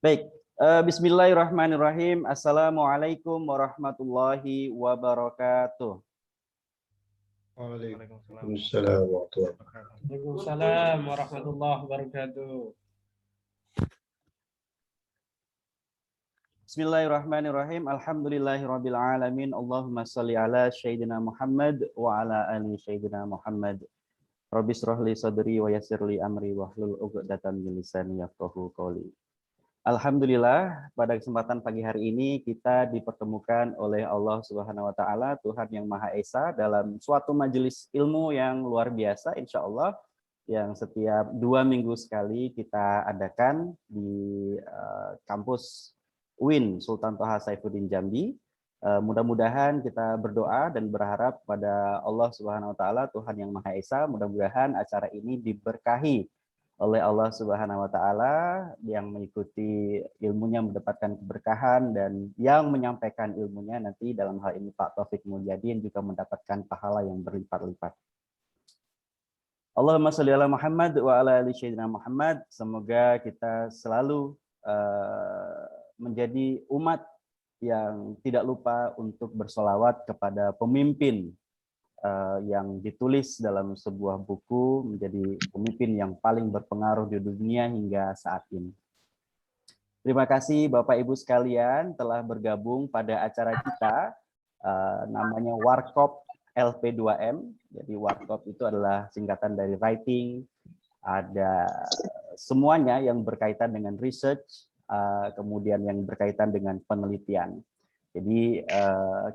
Baik, Bismillahirrahmanirrahim. Assalamualaikum warahmatullahi wabarakatuh. Waalaikumsalam Waalaikumsalam warahmatullahi wabarakatuh. Waalaikumsalam warahmatullahi wabarakatuh. Bismillahirrahmanirrahim. Alhamdulillahirabbil alamin. Allahumma shalli ala sayyidina Muhammad wa ala ali sayyidina Muhammad. Rabbi shrah li sadri wa yassir li amri wahlul 'uqdatam min lisani yafqahu qawli. Alhamdulillah, pada kesempatan pagi hari ini kita dipertemukan oleh Allah Subhanahu wa taala, Tuhan yang Maha Esa, dalam suatu majelis ilmu yang luar biasa insya Allah, yang setiap 2 minggu sekali kita adakan di kampus UIN Sultan Toha Saifuddin Jambi. Mudah-mudahan kita berdoa dan berharap pada Allah Subhanahu wa taala, Tuhan yang Maha Esa, mudah-mudahan acara ini diberkahi oleh Allah Subhanahu wa taala, yang mengikuti ilmunya mendapatkan keberkahan, dan yang menyampaikan ilmunya nanti dalam hal ini Pak Taufik Mulyadin juga mendapatkan pahala yang berlipat-lipat. Allahumma sholli ala Muhammad wa ala ali sayyidina Muhammad. Semoga kita selalu menjadi umat yang tidak lupa untuk bersolawat kepada pemimpin yang ditulis dalam sebuah buku menjadi pemimpin yang paling berpengaruh di dunia hingga saat ini. Terima kasih Bapak Ibu sekalian telah bergabung pada acara kita, namanya Warkop LP2M. Jadi Warkop itu adalah singkatan dari writing, ada semuanya yang berkaitan dengan research, kemudian yang berkaitan dengan penelitian. Jadi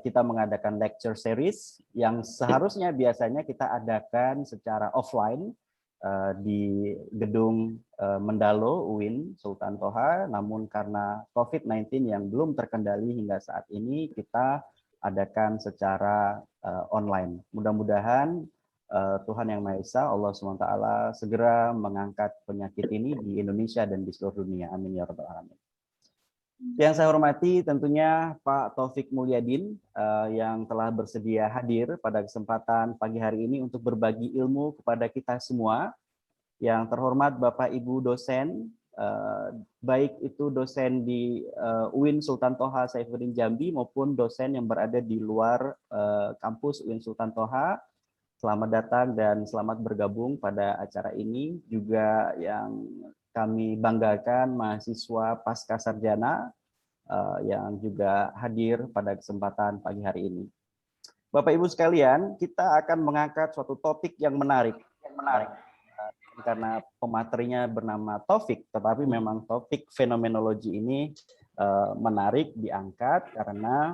kita mengadakan lecture series yang seharusnya biasanya kita adakan secara offline di gedung Mendalo UIN Sultan Toha, namun karena COVID-19 yang belum terkendali hingga saat ini, kita adakan secara online. Mudah-mudahan Tuhan Yang Maha Esa, Allah SWT, segera mengangkat penyakit ini di Indonesia dan di seluruh dunia. Amin ya rabbal alamin. Yang saya hormati tentunya Pak Taufik Mulyadin yang telah bersedia hadir pada kesempatan pagi hari ini untuk berbagi ilmu kepada kita semua. Yang terhormat Bapak Ibu dosen, baik itu dosen di UIN Sultan Toha Saifuddin Jambi maupun dosen yang berada di luar kampus UIN Sultan Toha. Selamat datang dan selamat bergabung pada acara ini. Juga yang kami banggakan mahasiswa pasca sarjana yang juga hadir pada kesempatan pagi hari ini. Bapak Ibu sekalian, kita akan mengangkat suatu topik yang menarik. Karena pematerinya bernama Taufik, tetapi memang topik fenomenologi ini menarik diangkat karena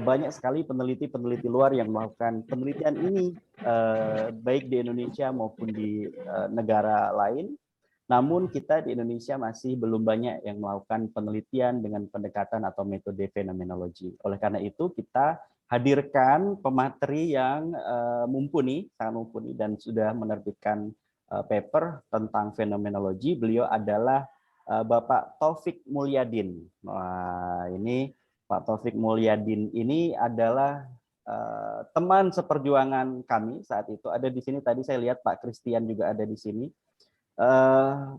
banyak sekali peneliti-peneliti luar yang melakukan penelitian ini, baik di Indonesia maupun di negara lain. Namun kita di Indonesia masih belum banyak yang melakukan penelitian dengan pendekatan atau metode fenomenologi. Oleh karena itu kita hadirkan pemateri yang mumpuni, sangat mumpuni, dan sudah menerbitkan paper tentang fenomenologi. Beliau adalah Bapak Taufik Mulyadin. Wah, ini Pak Taufik Mulyadin ini adalah teman seperjuangan kami saat itu. Ada di sini, tadi saya lihat Pak Christian juga ada di sini.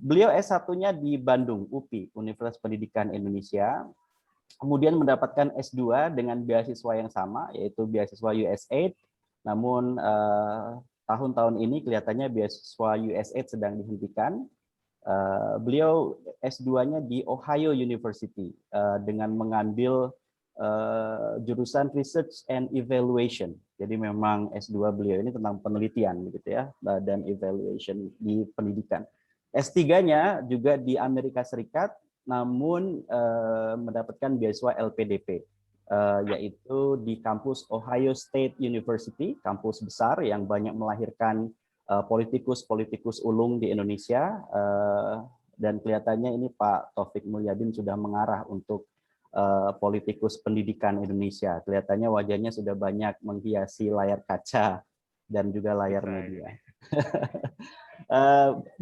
Beliau S1-nya di Bandung, UPI, Universitas Pendidikan Indonesia. Kemudian mendapatkan S2 dengan beasiswa yang sama, yaitu beasiswa USAID. Namun tahun-tahun ini kelihatannya beasiswa USAID sedang dihentikan. Beliau S2-nya di Ohio University dengan mengambil jurusan Research and Evaluation. Jadi memang S2 beliau ini tentang penelitian begitu ya, dan evaluation di pendidikan. S3-nya juga di Amerika Serikat, namun mendapatkan beasiswa LPDP, yaitu di kampus Ohio State University, kampus besar yang banyak melahirkan politikus-politikus ulung di Indonesia, dan kelihatannya ini Pak Taufik Mulyadin sudah mengarah untuk politikus pendidikan Indonesia. Kelihatannya wajahnya sudah banyak menghiasi layar kaca dan juga layar media.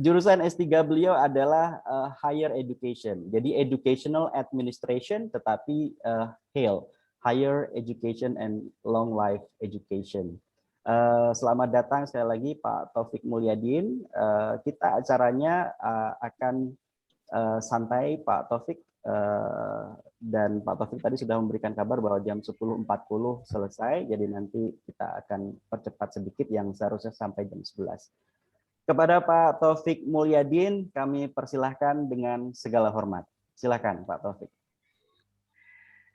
Jurusan S3 beliau adalah Higher Education. Jadi Educational Administration, tetapi HALE, Higher Education and Long Life Education. Selamat datang sekali lagi Pak Taufik Mulyadin. Kita acaranya akan santai Pak Taufik, dan Pak Taufik tadi sudah memberikan kabar bahwa jam 10.40 selesai, jadi nanti kita akan percepat sedikit yang seharusnya sampai jam 11. Kepada Pak Taufik Mulyadin kami persilahkan dengan segala hormat. Silakan Pak Taufik.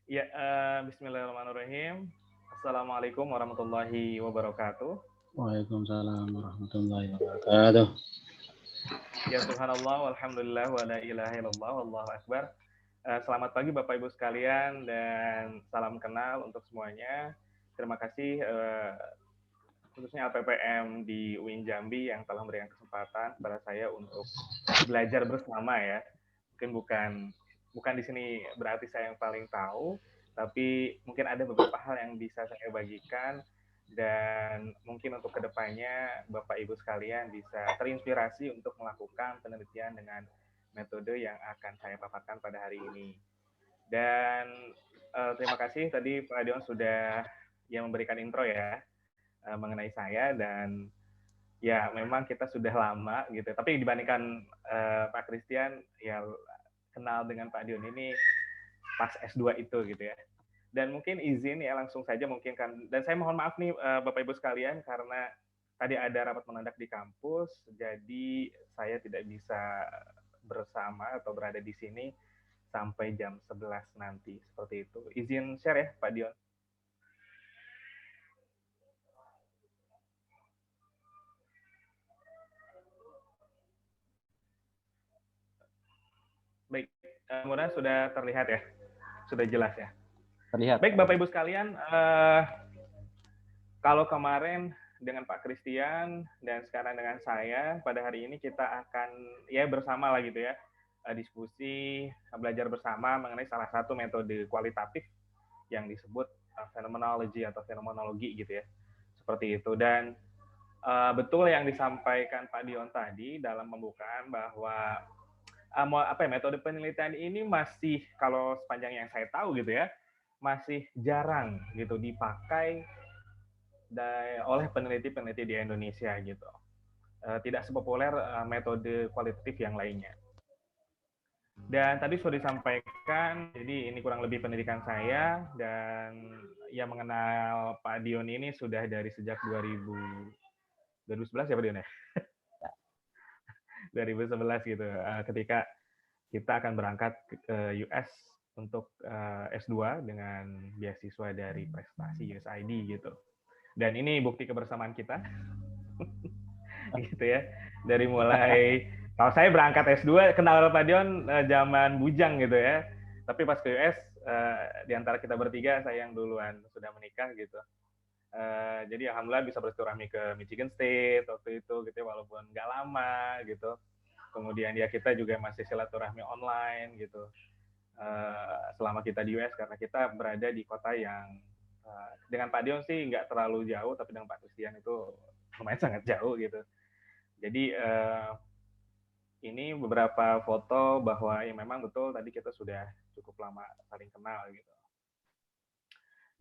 Ya, bismillahirrahmanirrahim. Assalamualaikum warahmatullahi wabarakatuh. Waalaikumsalam warahmatullahi wabarakatuh. Ya subhanallah, walhamdulillah, wa la ilaha illallah, wallahu akbar. Selamat pagi Bapak Ibu sekalian dan salam kenal untuk semuanya. Terima kasih khususnya LPPM di UIN Jambi yang telah memberikan kesempatan kepada saya untuk belajar bersama ya. Mungkin bukan di sini berarti saya yang paling tahu, tapi mungkin ada beberapa hal yang bisa saya bagikan dan mungkin untuk kedepannya Bapak Ibu sekalian bisa terinspirasi untuk melakukan penelitian dengan metode yang akan saya paparkan pada hari ini. Dan terima kasih tadi Pak Dion sudah yang memberikan intro ya mengenai saya, dan ya memang kita sudah lama gitu. Tapi dibandingkan Pak Christian ya kenal dengan Pak Dion ini pas S2 itu gitu ya. Dan mungkin izin ya langsung saja mungkin kan. Dan saya mohon maaf nih Bapak Ibu sekalian karena tadi ada rapat mendadak di kampus, jadi saya tidak bisa bersama atau berada di sini sampai jam 11 nanti seperti itu. Izin share ya Pak Dion. Baik, mudah sudah terlihat ya, sudah jelas ya. Terlihat. Baik Bapak Ibu sekalian, kalau kemarin dengan Pak Christian dan sekarang dengan saya, pada hari ini kita akan ya bersama lah gitu ya, diskusi, belajar bersama mengenai salah satu metode kualitatif yang disebut fenomenologi atau fenomenologi gitu ya, seperti itu. Dan betul yang disampaikan Pak Dion tadi dalam pembukaan bahwa metode penelitian ini masih, kalau sepanjang yang saya tahu gitu ya, masih jarang gitu dipakai oleh peneliti-peneliti di Indonesia gitu. Tidak sepopuler metode kualitatif yang lainnya. Dan tadi sudah disampaikan, jadi ini kurang lebih pendidikan saya, dan yang mengenal Pak Dion ini sudah dari sejak 2011 ya Pak Dion ya? 2011 gitu, ketika kita akan berangkat ke US untuk S2 dengan beasiswa dari prestasi USAID gitu. Dan ini bukti kebersamaan kita. Gitu ya. Dari mulai kalau saya berangkat S2 kenal Pak Dion zaman bujang gitu ya. Tapi pas ke US di antara kita bertiga saya yang duluan sudah menikah gitu. Jadi alhamdulillah bisa bersilaturahmi ke Michigan State waktu itu gitu ya, walaupun nggak lama gitu. Kemudian ya kita juga masih silaturahmi online gitu selama kita di US, karena kita berada di kota yang dengan Pak Dion sih nggak terlalu jauh, tapi dengan Pak Christian itu lumayan sangat jauh gitu. Jadi ini beberapa foto bahwa ya memang betul tadi kita sudah cukup lama saling kenal gitu.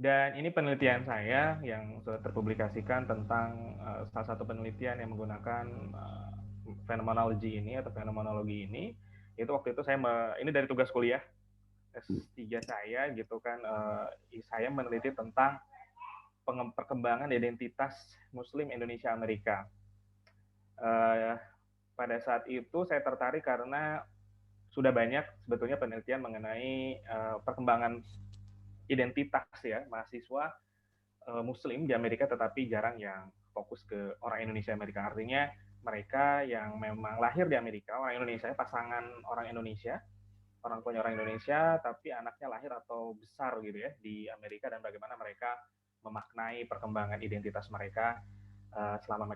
Dan ini penelitian saya yang sudah terpublikasikan tentang salah satu penelitian yang menggunakan fenomenologi ini atau fenomenologi ini. Itu waktu itu ini dari tugas kuliah S3 saya gitu kan, saya meneliti tentang perkembangan identitas Muslim Indonesia Amerika. Pada saat itu saya tertarik karena sudah banyak sebetulnya penelitian mengenai perkembangan identitas ya mahasiswa Muslim di Amerika, tetapi jarang yang fokus ke orang Indonesia Amerika. Artinya mereka yang memang lahir di Amerika, orang Indonesia, pasangan orang Indonesia, orang tuanya orang Indonesia, tapi anaknya lahir atau besar gitu ya di Amerika, dan bagaimana mereka memaknai perkembangan identitas mereka selama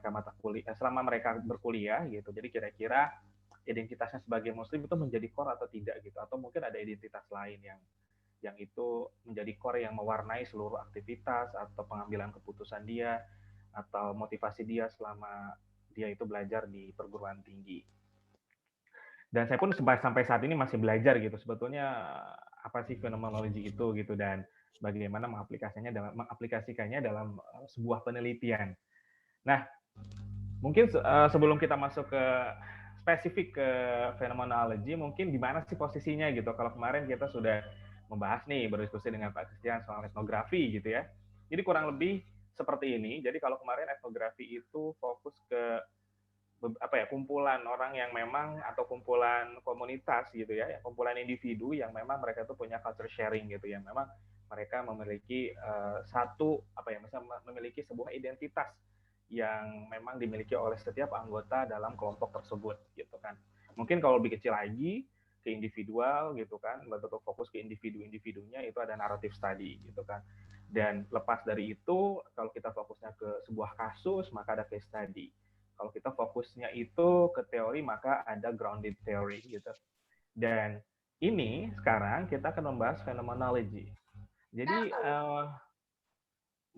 mereka berkuliah gitu. Jadi kira-kira identitasnya sebagai Muslim itu menjadi core atau tidak gitu, atau mungkin ada identitas lain yang itu menjadi core yang mewarnai seluruh aktivitas atau pengambilan keputusan dia atau motivasi dia selama dia itu belajar di perguruan tinggi. Dan saya pun sampai saat ini masih belajar gitu sebetulnya apa sih fenomenologi itu gitu, dan bagaimana mengaplikasikannya dalam sebuah penelitian. Nah, mungkin sebelum kita masuk ke spesifik ke phenomenology, mungkin di mana sih posisinya gitu. Kalau kemarin kita sudah membahas nih, berdiskusi dengan Pak Christian soal etnografi gitu ya. Jadi kurang lebih seperti ini. Jadi kalau kemarin etnografi itu fokus ke kumpulan orang yang memang atau kumpulan komunitas gitu ya, kumpulan individu yang memang mereka itu punya culture sharing gitu, yang memang mereka memiliki misalnya memiliki sebuah identitas yang memang dimiliki oleh setiap anggota dalam kelompok tersebut gitu kan. Mungkin kalau lebih kecil lagi ke individual gitu kan, betul fokus ke individu-individunya, itu ada narrative study gitu kan. Dan lepas dari itu, kalau kita fokusnya ke sebuah kasus, maka ada case study. Kalau kita fokusnya itu ke teori, maka ada grounded theory gitu. Dan ini sekarang kita akan membahas phenomenology. Jadi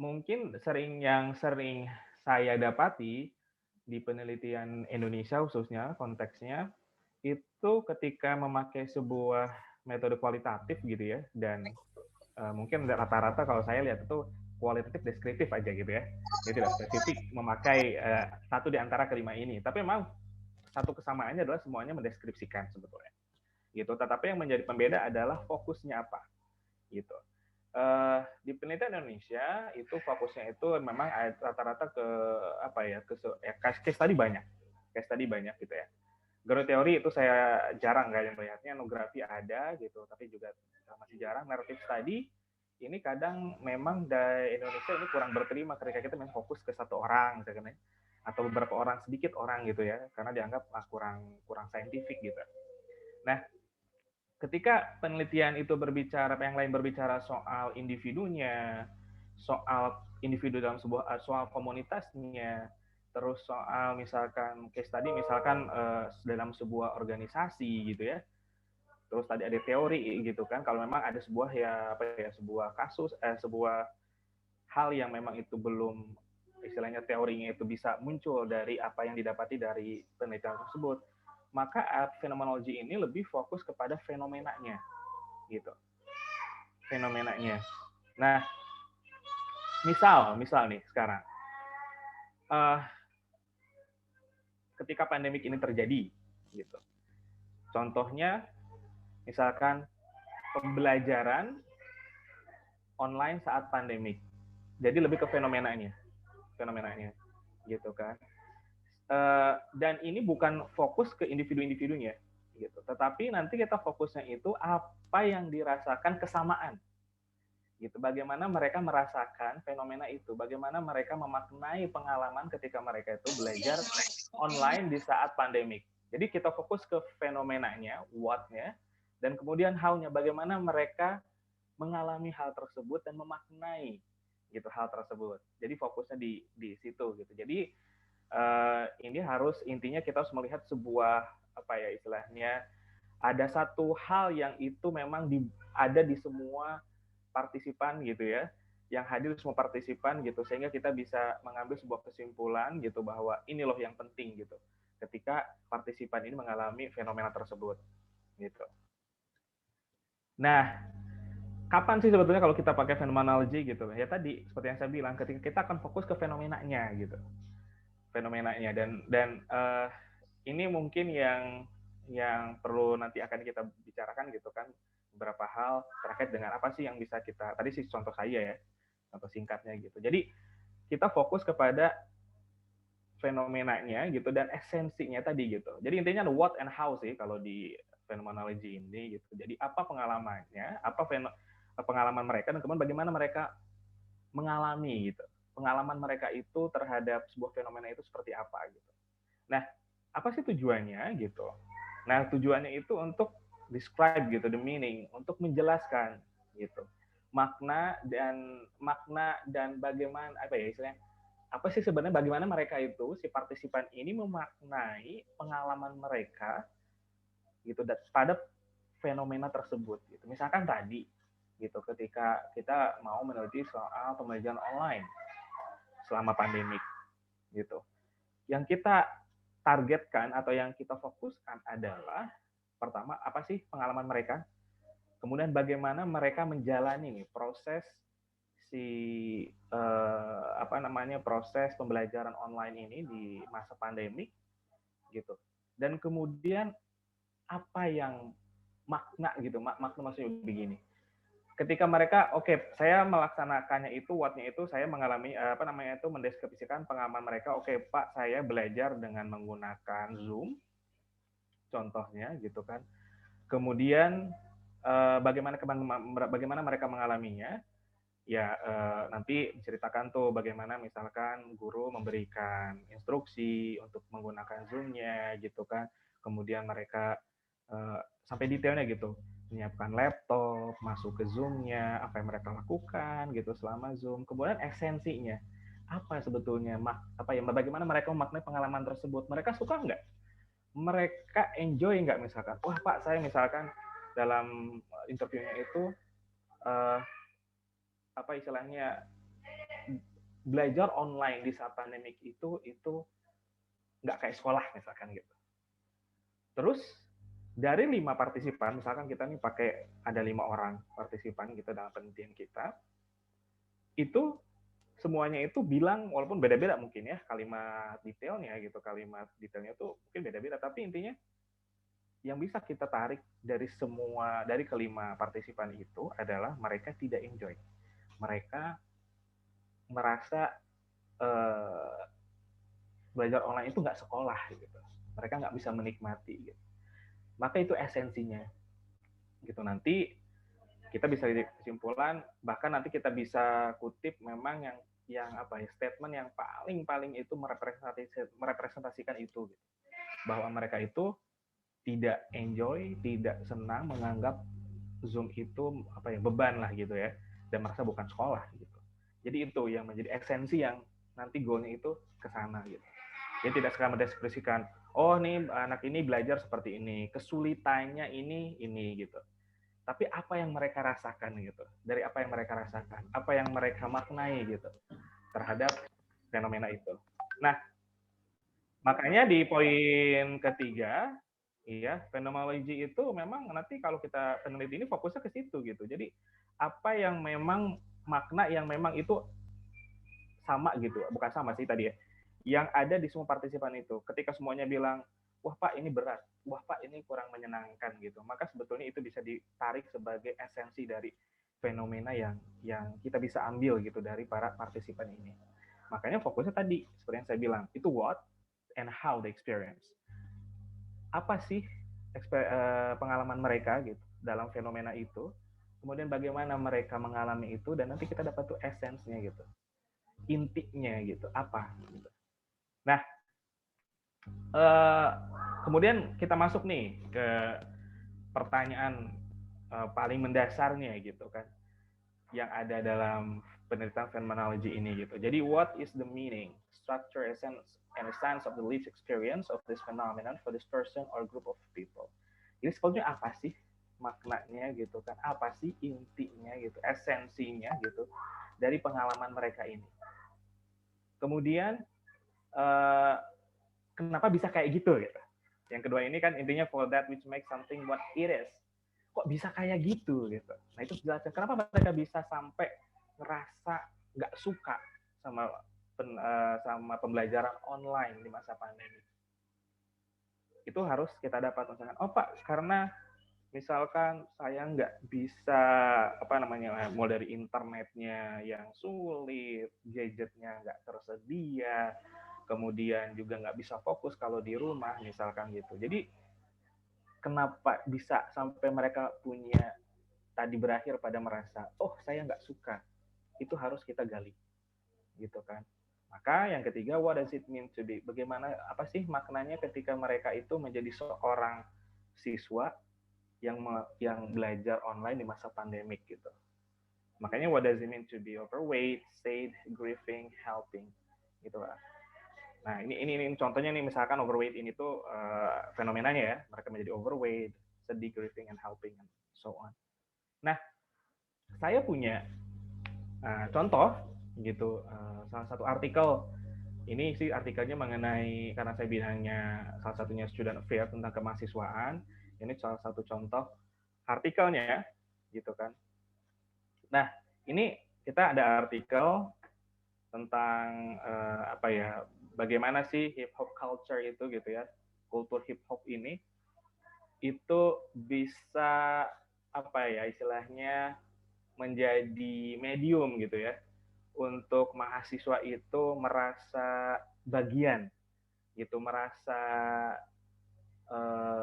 mungkin yang sering saya dapati di penelitian Indonesia khususnya konteksnya itu ketika memakai sebuah metode kualitatif gitu ya, dan mungkin rata-rata kalau saya lihat itu kualitatif deskriptif aja gitu ya. Dia tidak spesifik memakai satu di antara kelima ini. Tapi memang satu kesamaannya adalah semuanya mendeskripsikan sebetulnya. Gitu. Tetapi yang menjadi pembeda adalah fokusnya apa. Gitu. Di penelitian Indonesia itu fokusnya itu memang rata-rata ke case study banyak. Case study banyak gitu ya. Ground teori itu saya jarang kayaknya melihatnya, etnografi ada gitu, tapi juga masih jarang. Narrative study ini kadang memang dari Indonesia ini kurang berterima ketika kita memang fokus ke satu orang, atau beberapa orang, sedikit orang gitu ya, karena dianggap kurang saintifik gitu. Nah, ketika penelitian itu berbicara, yang lain berbicara soal individunya, soal individu dalam soal komunitasnya, terus soal misalkan case tadi misalkan dalam sebuah organisasi gitu ya, terus tadi ada teori gitu kan, kalau memang ada sebuah sebuah kasus, sebuah hal yang memang itu belum istilahnya teorinya itu bisa muncul dari apa yang didapati dari penelitian tersebut, maka fenomenologi ini lebih fokus kepada fenomenanya gitu, fenomenanya. Nah, misal nih sekarang ketika pandemik ini terjadi gitu, contohnya misalkan pembelajaran online saat pandemik, jadi lebih ke fenomenanya gitu kan. Dan ini bukan fokus ke individu-individunya gitu, tetapi nanti kita fokusnya itu apa yang dirasakan kesamaan gitu, bagaimana mereka merasakan fenomena itu, bagaimana mereka memaknai pengalaman ketika mereka itu belajar online di saat pandemik. Jadi kita fokus ke fenomenanya, what-nya, dan kemudian how-nya, bagaimana mereka mengalami hal tersebut dan memaknai gitu hal tersebut. Jadi fokusnya di situ gitu. Jadi ini harus intinya kita harus melihat sebuah istilahnya ada satu hal yang itu memang ada di semua partisipan gitu ya, yang hadir semua partisipan gitu, sehingga kita bisa mengambil sebuah kesimpulan gitu bahwa ini loh yang penting gitu ketika partisipan ini mengalami fenomena tersebut gitu. Nah, kapan sih sebetulnya kalau kita pakai fenomenology gitu ya, tadi seperti yang saya bilang, ketika kita akan fokus ke fenomenanya gitu, fenomenanya, dan ini mungkin yang perlu nanti akan kita bicarakan gitu kan, beberapa hal terkait dengan apa sih yang bisa kita, tadi sih contoh saya ya, contoh singkatnya gitu. Jadi kita fokus kepada fenomenanya gitu dan esensinya tadi gitu. Jadi intinya ada what and how sih kalau di phenomenology ini gitu. Jadi apa pengalamannya, pengalaman mereka, dan kemudian bagaimana mereka mengalami gitu. Pengalaman mereka itu terhadap sebuah fenomena itu seperti apa gitu. Nah, apa sih tujuannya gitu? Nah, tujuannya itu untuk describe gitu, the meaning, untuk menjelaskan gitu. Makna dan bagaimana istilahnya, apa sih sebenarnya bagaimana mereka itu, si partisipan ini memaknai pengalaman mereka gitu pada fenomena tersebut gitu. Misalkan tadi gitu, ketika kita mau meneliti soal pembelajaran online selama pandemik gitu, yang kita targetkan atau yang kita fokuskan adalah pertama apa sih pengalaman mereka, kemudian bagaimana mereka menjalani proses proses pembelajaran online ini di masa pandemik gitu. Dan kemudian apa yang makna gitu, makna maksudnya begini. Ketika mereka, oke, saya melaksanakannya itu, what-nya itu, saya mengalami mendeskripsikan pengalaman mereka. Oke, Pak, saya belajar dengan menggunakan Zoom, contohnya gitu kan. Kemudian bagaimana mereka mengalaminya? Ya nanti diceritakan tuh bagaimana misalkan guru memberikan instruksi untuk menggunakan Zoom-nya gitu kan. Kemudian mereka sampai detailnya gitu, menyiapkan laptop, masuk ke Zoom-nya, apa yang mereka lakukan gitu selama Zoom. Kemudian esensinya apa sebetulnya, bagaimana mereka memaknai pengalaman tersebut. Mereka suka nggak? Mereka enjoy nggak misalkan? Wah Pak, saya misalkan dalam interviewnya itu apa istilahnya, belajar online di saat pandemik itu nggak kayak sekolah misalkan gitu. Terus dari 5 partisipan, misalkan kita nih pakai ada 5 orang partisipan gitu dalam penelitian kita, itu semuanya itu bilang, walaupun beda-beda mungkin ya kalimat detailnya tuh mungkin beda-beda, tapi intinya yang bisa kita tarik dari kelima partisipan itu adalah mereka tidak enjoy. Mereka merasa belajar online itu nggak sekolah gitu. Mereka nggak bisa menikmati gitu. Maka itu esensinya gitu. Nanti kita bisa kesimpulan, bahkan nanti kita bisa kutip memang yang statement yang paling itu merepresentasikan itu gitu. Bahwa mereka itu tidak enjoy, tidak senang, menganggap Zoom itu beban lah gitu ya, dan merasa bukan sekolah gitu. Jadi itu yang menjadi esensi yang nanti goalnya itu ke sana gitu. Dia tidak sekedar mendeskripsikan, oh nih anak ini belajar seperti ini, kesulitannya ini gitu. Tapi apa yang mereka rasakan gitu, dari apa yang mereka rasakan, apa yang mereka maknai gitu terhadap fenomena itu. Nah, makanya di poin ketiga, iya, fenomenologi itu memang nanti kalau kita peneliti ini fokusnya ke situ gitu. Jadi apa yang memang makna yang memang itu sama gitu, bukan sama sih tadi ya, yang ada di semua partisipan itu. Ketika semuanya bilang, wah Pak ini berat, wah Pak ini kurang menyenangkan gitu, maka sebetulnya itu bisa ditarik sebagai esensi dari fenomena yang kita bisa ambil gitu dari para partisipan ini. Makanya fokusnya tadi, seperti yang saya bilang, itu what and how the experience. Apa sih pengalaman mereka gitu dalam fenomena itu, kemudian bagaimana mereka mengalami itu, dan nanti kita dapat tuh esensnya gitu, intinya gitu, apa gitu. Nah, kemudian kita masuk nih ke pertanyaan paling mendasarnya gitu kan, yang ada dalam penelitian fenomenologi ini gitu. Jadi what is the meaning, structure, essence, and sense of the lived experience of this phenomenon for this person or group of people? Ini sebetulnya apa sih maknanya gitu kan? Apa sih intinya gitu, esensinya gitu dari pengalaman mereka ini? Kemudian kenapa bisa kayak gitu gitu? Yang kedua ini kan intinya for that which makes something what it is. Kok bisa kayak gitu gitu? Nah itu jelaskan kenapa mereka bisa sampai ngerasa nggak suka sama pembelajaran online di masa pandemi. Itu harus kita dapat misalkan, oh Pak, karena misalkan saya nggak bisa mulai dari internetnya yang sulit, gadgetnya nggak tersedia, kemudian juga nggak bisa fokus kalau di rumah misalkan gitu. Jadi kenapa bisa sampai mereka punya tadi berakhir pada merasa, oh saya nggak suka, itu harus kita gali gitu kan. Maka yang ketiga, what does it mean to be? Bagaimana, apa sih maknanya ketika mereka itu menjadi seorang siswa yang belajar online di masa pandemik gitu. Makanya what does it mean to be overweight, sad, grieving, helping gitu lah. Nah ini contohnya nih, misalkan overweight ini tuh fenomenanya ya, mereka menjadi overweight, sedih, grieving, and helping, and so on. Nah saya punya contoh gitu, salah satu artikel. Ini sih artikelnya mengenai, karena saya bidangnya salah satunya student affair tentang kemahasiswaan. Ini salah satu contoh artikelnya gitu kan. Nah, ini kita ada artikel tentang bagaimana sih hip hop culture itu gitu ya. kultur hip hop ini itu bisa apa ya istilahnya menjadi medium gitu ya untuk mahasiswa itu merasa bagian gitu, merasa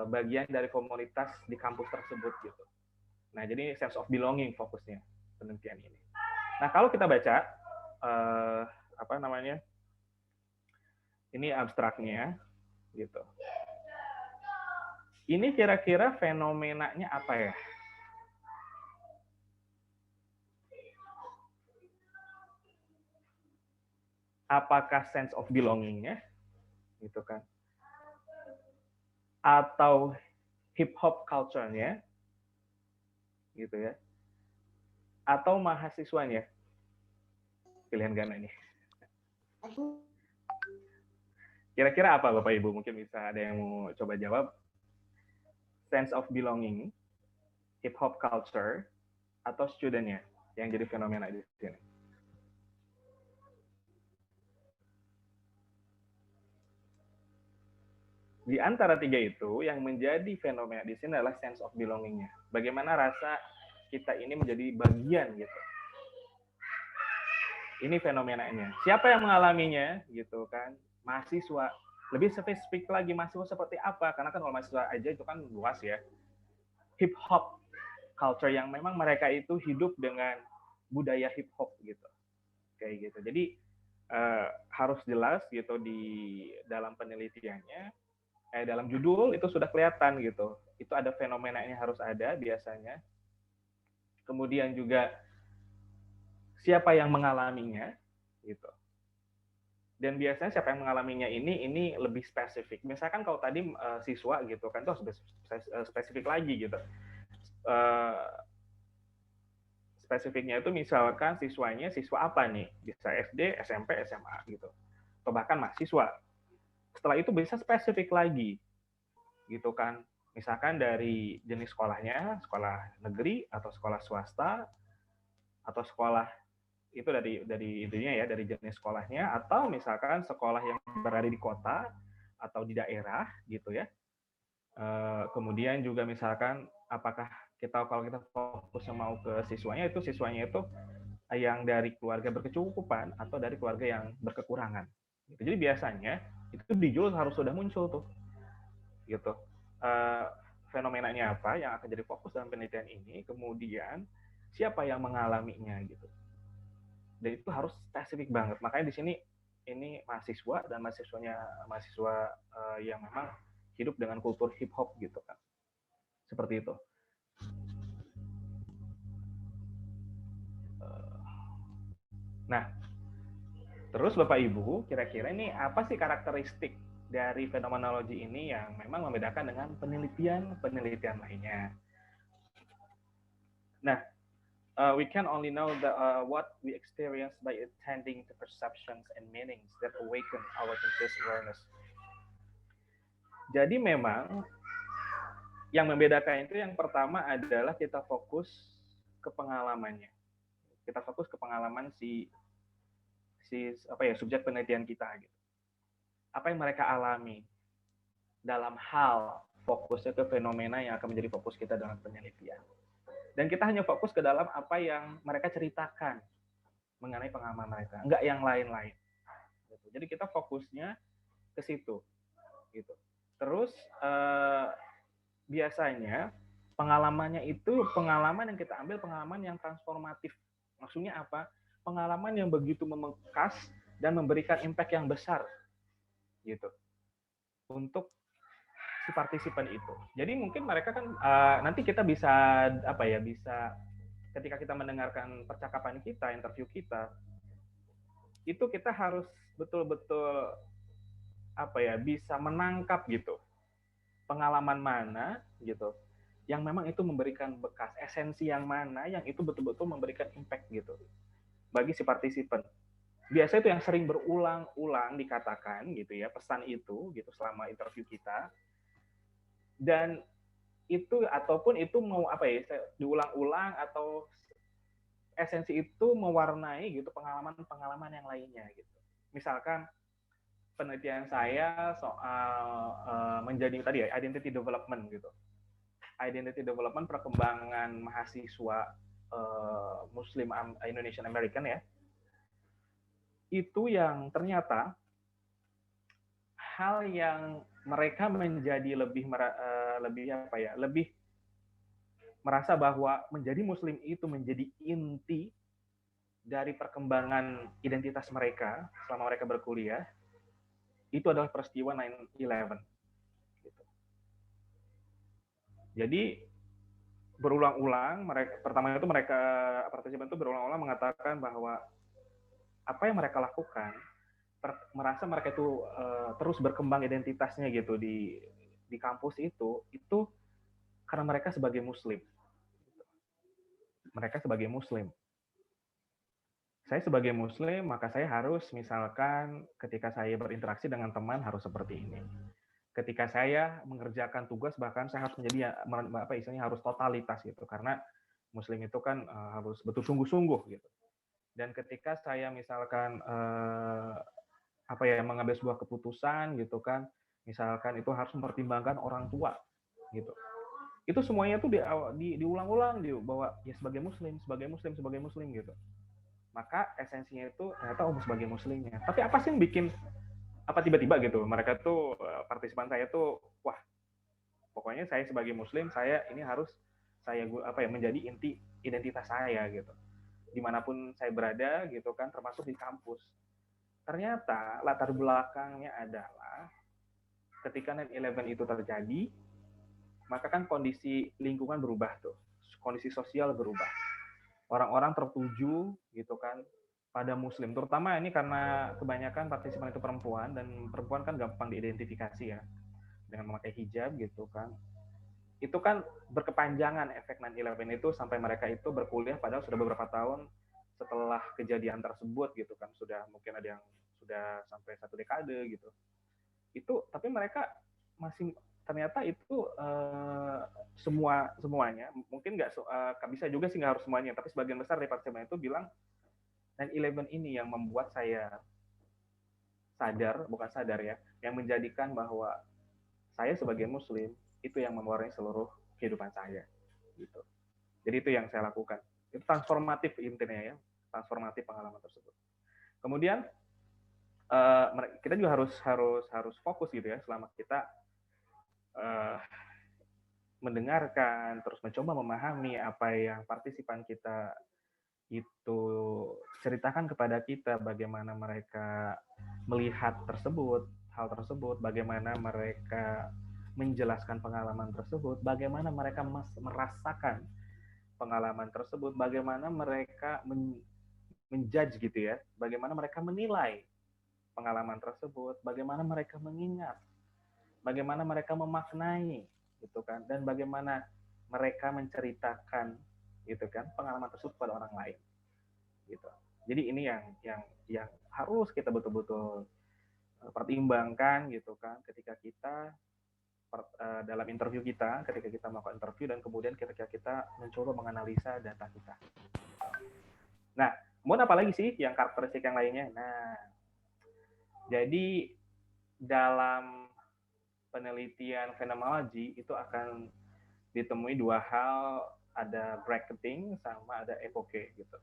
bagian dari komunitas di kampus tersebut gitu. Nah, jadi sense of belonging fokusnya penelitian ini. Nah, kalau kita baca apa namanya? Ini abstraknya gitu. Ini kira-kira fenomenanya apa ya? Apakah sense of belonging-nya gitu kan? Atau hip hop culture-nya gitu ya? Atau mahasiswanya? Pilihan ganda nih. Kira-kira apa Bapak Ibu? Mungkin bisa ada yang mau coba jawab. Sense of belonging, hip hop culture, atau student-nya yang jadi fenomena di sini. Di antara tiga itu, yang menjadi fenomena di sini adalah sense of belonging-nya. Bagaimana rasa kita ini menjadi bagian gitu. Ini fenomenanya. Siapa yang mengalaminya gitu kan? Mahasiswa. Lebih spesifik lagi mahasiswa seperti apa? Karena kan kalau mahasiswa aja itu kan luas ya. Hip hop culture yang memang mereka itu hidup dengan budaya hip hop gitu. Kayak gitu. Jadi harus jelas gitu di dalam penelitiannya. Dalam judul itu sudah kelihatan gitu. Itu ada fenomenanya harus ada biasanya. Kemudian juga siapa yang mengalaminya gitu. Dan biasanya siapa yang mengalaminya ini lebih spesifik. Misalkan kalau tadi siswa gitu kan itu spesifik lagi gitu. Spesifiknya itu misalkan siswanya siswa apa nih? Bisa SD, SMP, SMA gitu. Atau bahkan mahasiswa. Setelah itu bisa spesifik lagi gitu kan, misalkan dari jenis sekolahnya, sekolah negeri atau sekolah swasta atau sekolah itu dari intinya ya dari jenis sekolahnya, atau misalkan sekolah yang berada di kota atau di daerah gitu ya. Kemudian juga misalkan apakah kalau kita fokusnya mau ke siswanya itu yang dari keluarga berkecukupan atau dari keluarga yang berkekurangan. Jadi biasanya itu di judul harus sudah muncul tuh gitu. Fenomenanya apa yang akan jadi fokus dalam penelitian ini, kemudian siapa yang mengalaminya gitu. Dan itu harus spesifik banget. Makanya di sini ini mahasiswa dan mahasiswa yang memang hidup dengan kultur hip hop gitu kan. Seperti itu. Nah, terus Bapak Ibu, kira-kira ini apa sih karakteristik dari fenomenologi ini yang memang membedakan dengan penelitian lainnya. Nah, we can only know what we experience by attending the perceptions and meanings that awaken our conscious awareness. Jadi memang yang membedakan itu yang pertama adalah kita fokus ke pengalamannya. Kita fokus ke pengalaman si subjek penelitian kita gitu. Apa yang mereka alami dalam hal fokusnya ke fenomena yang akan menjadi fokus kita dalam penelitian. Dan kita hanya fokus ke dalam apa yang mereka ceritakan mengenai pengalaman mereka, enggak yang lain-lain. Jadi kita fokusnya ke situ, gitu. Terus biasanya pengalamannya itu pengalaman yang kita ambil pengalaman yang transformatif. Maksudnya apa? Pengalaman yang begitu membekas dan memberikan impact yang besar, gitu, untuk si partisipan itu. Jadi mungkin mereka kan nanti kita bisa bisa ketika kita mendengarkan percakapan kita, interview kita, itu kita harus betul-betul bisa menangkap gitu pengalaman mana gitu yang memang itu memberikan bekas, esensi yang mana yang itu betul-betul memberikan impact gitu bagi si partisipan. Biasanya itu yang sering berulang-ulang dikatakan gitu ya, pesan itu gitu selama interview kita. Dan itu ataupun itu mau diulang-ulang atau esensi itu mewarnai gitu pengalaman-pengalaman yang lainnya gitu. Misalkan penelitian saya soal menjadi tadi ya identity development gitu. Identity development perkembangan mahasiswa Muslim Indonesian American ya. Itu yang ternyata hal yang mereka menjadi lebih merasa bahwa menjadi Muslim itu menjadi inti dari perkembangan identitas mereka selama mereka berkuliah, itu adalah peristiwa 9/11. Gitu. Jadi berulang-ulang mereka partisipan itu berulang-ulang mengatakan bahwa apa yang mereka lakukan merasa mereka itu terus berkembang identitasnya gitu di kampus itu karena mereka sebagai Muslim. Mereka sebagai Muslim. Saya sebagai Muslim, maka saya harus misalkan ketika saya berinteraksi dengan teman harus seperti ini. Ketika saya mengerjakan tugas bahkan saya harus menjadi istilahnya harus totalitas gitu karena Muslim itu kan harus betul sungguh-sungguh gitu. Dan ketika saya misalkan mengambil sebuah keputusan gitu kan, misalkan itu harus mempertimbangkan orang tua gitu. Itu semuanya tuh diulang-ulang bahwa ya sebagai muslim gitu. Maka esensinya itu ternyata sebagai muslimnya. Tapi apa sih yang bikin tiba-tiba gitu mereka tuh partisipan saya tuh wah pokoknya saya sebagai muslim saya ini harus saya menjadi inti identitas saya gitu. Dimanapun saya berada gitu kan termasuk di kampus. Ternyata latar belakangnya adalah ketika 9/11 itu terjadi, maka kan kondisi lingkungan berubah tuh, kondisi sosial berubah. Orang-orang tertuju gitu kan pada Muslim, terutama ini karena kebanyakan partisipan itu perempuan dan perempuan kan gampang diidentifikasi ya dengan memakai hijab gitu kan. Itu kan berkepanjangan efek 9/11 itu sampai mereka itu berkuliah padahal sudah beberapa tahun setelah kejadian tersebut gitu kan, sudah mungkin ada yang sudah sampai 1 dekade gitu. Itu tapi mereka masih ternyata itu semuanya mungkin nggak bisa juga sih nggak harus semuanya, tapi sebagian besar dari partisipan itu bilang 9/11 ini yang membuat saya bukan sadar ya, yang menjadikan bahwa saya sebagai Muslim itu yang mewarnai seluruh kehidupan saya gitu. Jadi itu yang saya lakukan. Itu transformatif intinya ya, transformatif pengalaman tersebut. Kemudian kita juga harus fokus gitu ya selama kita mendengarkan, terus mencoba memahami apa yang partisipan kita itu ceritakan kepada kita, bagaimana mereka melihat hal tersebut, bagaimana mereka menjelaskan pengalaman tersebut, bagaimana mereka merasakan pengalaman tersebut, bagaimana mereka menjudge gitu ya, bagaimana mereka menilai pengalaman tersebut, bagaimana mereka mengingat, bagaimana mereka memaknai gitu kan, dan bagaimana mereka menceritakan gitu kan pengalaman tersebut pada orang lain gitu. Jadi ini yang harus kita betul-betul pertimbangkan gitu kan ketika kita dalam interview kita, ketika kita melakukan interview dan kemudian ketika kita mencoba menganalisa data kita. Nah, kemudian apa lagi sih yang karakteristik yang lainnya? Nah, jadi dalam penelitian fenomenologi itu akan ditemui 2 hal, ada bracketing sama ada epoke gitu.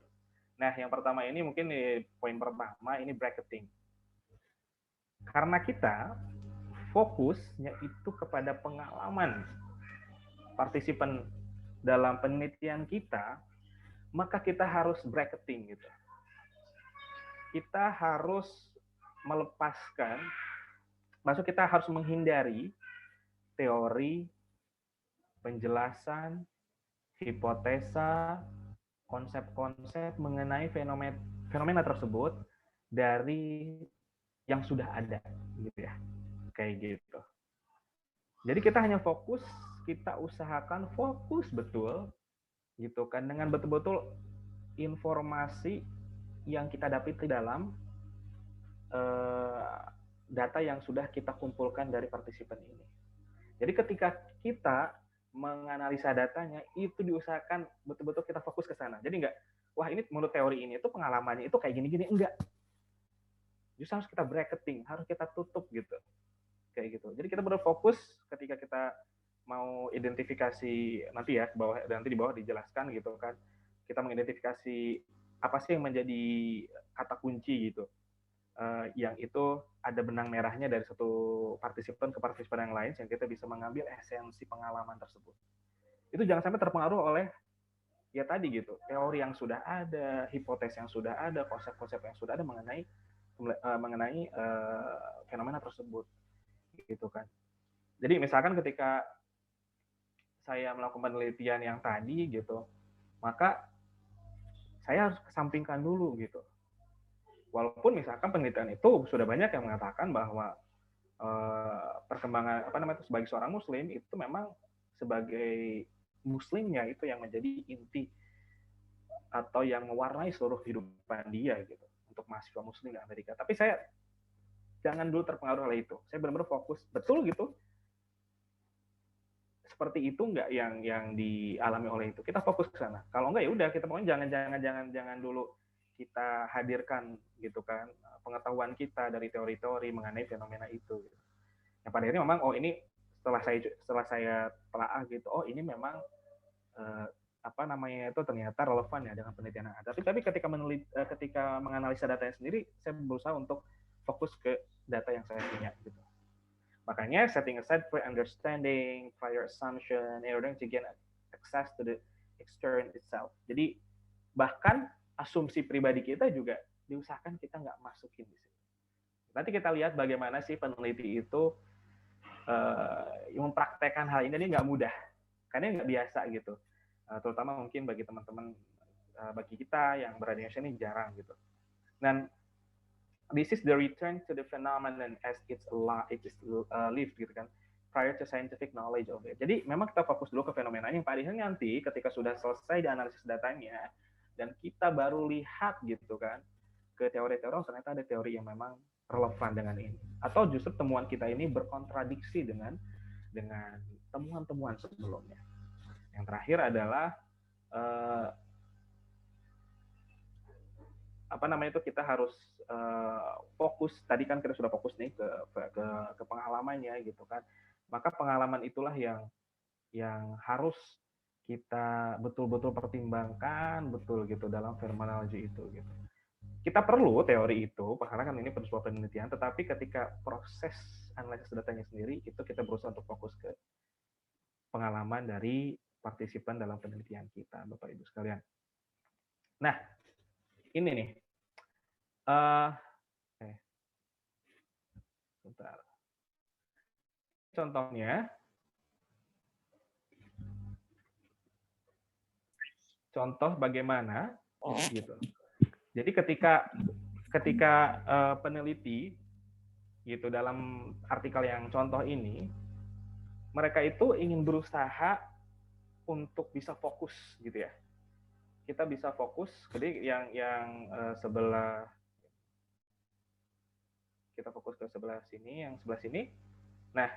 Nah, yang pertama ini mungkin di poin pertama ini bracketing. Karena kita fokusnya itu kepada pengalaman partisipan dalam penelitian kita, maka kita harus bracketing gitu. Kita harus melepaskan, maksud kita harus menghindari teori, penjelasan, hipotesa, konsep-konsep mengenai fenomena tersebut dari yang sudah ada gitu ya. Kayak gitu. Jadi kita hanya fokus, kita usahakan fokus betul gitu kan dengan betul-betul informasi yang kita dapati dalam data yang sudah kita kumpulkan dari partisipan ini. Jadi ketika kita menganalisa datanya itu diusahakan betul-betul kita fokus ke sana. Jadi enggak, wah ini menurut teori ini itu pengalamannya itu kayak gini-gini, enggak. justru harus kita bracketing, harus kita tutup gitu. Kayak gitu. Jadi kita berfokus ketika kita mau identifikasi nanti ya, nanti di bawah dijelaskan gitu kan. Kita mengidentifikasi apa sih yang menjadi kata kunci gitu. Yang itu ada benang merahnya dari satu partisipan ke partisipan yang lain, sehingga kita bisa mengambil esensi pengalaman tersebut. Itu jangan sampai terpengaruh oleh ya tadi gitu, teori yang sudah ada, hipotesis yang sudah ada, konsep-konsep yang sudah ada mengenai fenomena tersebut, gitu kan. Jadi misalkan ketika saya melakukan penelitian yang tadi gitu, maka saya harus kesampingkan dulu gitu. Walaupun misalkan penelitian itu sudah banyak yang mengatakan bahwa perkembangan sebagai seorang muslim itu memang sebagai muslimnya itu yang menjadi inti atau yang mewarnai seluruh kehidupan dia gitu untuk mahasiswa muslim di Amerika. Tapi saya jangan dulu terpengaruh oleh itu. Saya benar-benar fokus betul gitu. Seperti itu nggak yang dialami oleh itu. Kita fokus ke sana. Kalau nggak ya udah kita pokoknya jangan dulu kita hadirkan gitu kan pengetahuan kita dari teori-teori mengenai fenomena itu. Gitu. Yang pada akhirnya memang ini setelah saya telaah gitu, ini memang itu ternyata relevan ya dengan penelitian yang ada. Tapi ketika menganalisa datanya sendiri, saya berusaha untuk fokus ke data yang saya punya gitu. Makanya setting aside pre-understanding, prior assumption, in order to gain access to the experience itself. Jadi bahkan asumsi pribadi kita juga diusahakan kita nggak masukin di situ. Nanti kita lihat bagaimana sih peneliti itu mempraktekkan hal ini nggak mudah, karena nggak biasa gitu. Terutama mungkin bagi teman-teman, bagi kita yang berada di Indonesia ini jarang gitu. Dan this is the return to the phenomenon as it's lived gitu kan, prior to scientific knowledge of it. Jadi memang kita fokus dulu ke fenomenanya, yang padahal nanti ketika sudah selesai dianalisis datanya dan kita baru lihat gitu kan ke teori-teori, ternyata ada teori yang memang relevan dengan ini, atau justru temuan kita ini berkontradiksi dengan temuan-temuan sebelumnya. Yang terakhir adalah kita harus fokus. Tadi kan kita sudah fokus nih ke pengalamannya gitu kan. Maka pengalaman itulah yang harus kita betul-betul pertimbangkan betul gitu dalam fenomenologi itu gitu. Kita perlu teori itu karena kan ini sebuah penelitian, tetapi ketika proses analisis datanya sendiri itu kita berusaha untuk fokus ke pengalaman dari partisipan dalam penelitian kita, Bapak Ibu sekalian. Nah, ini nih. Bentar. Contohnya, contoh bagaimana gitu. Jadi ketika peneliti gitu dalam artikel yang contoh ini, mereka itu ingin berusaha untuk bisa fokus gitu ya. Kita bisa fokus, jadi yang sebelah, kita fokus ke sebelah sini, yang sebelah sini. Nah,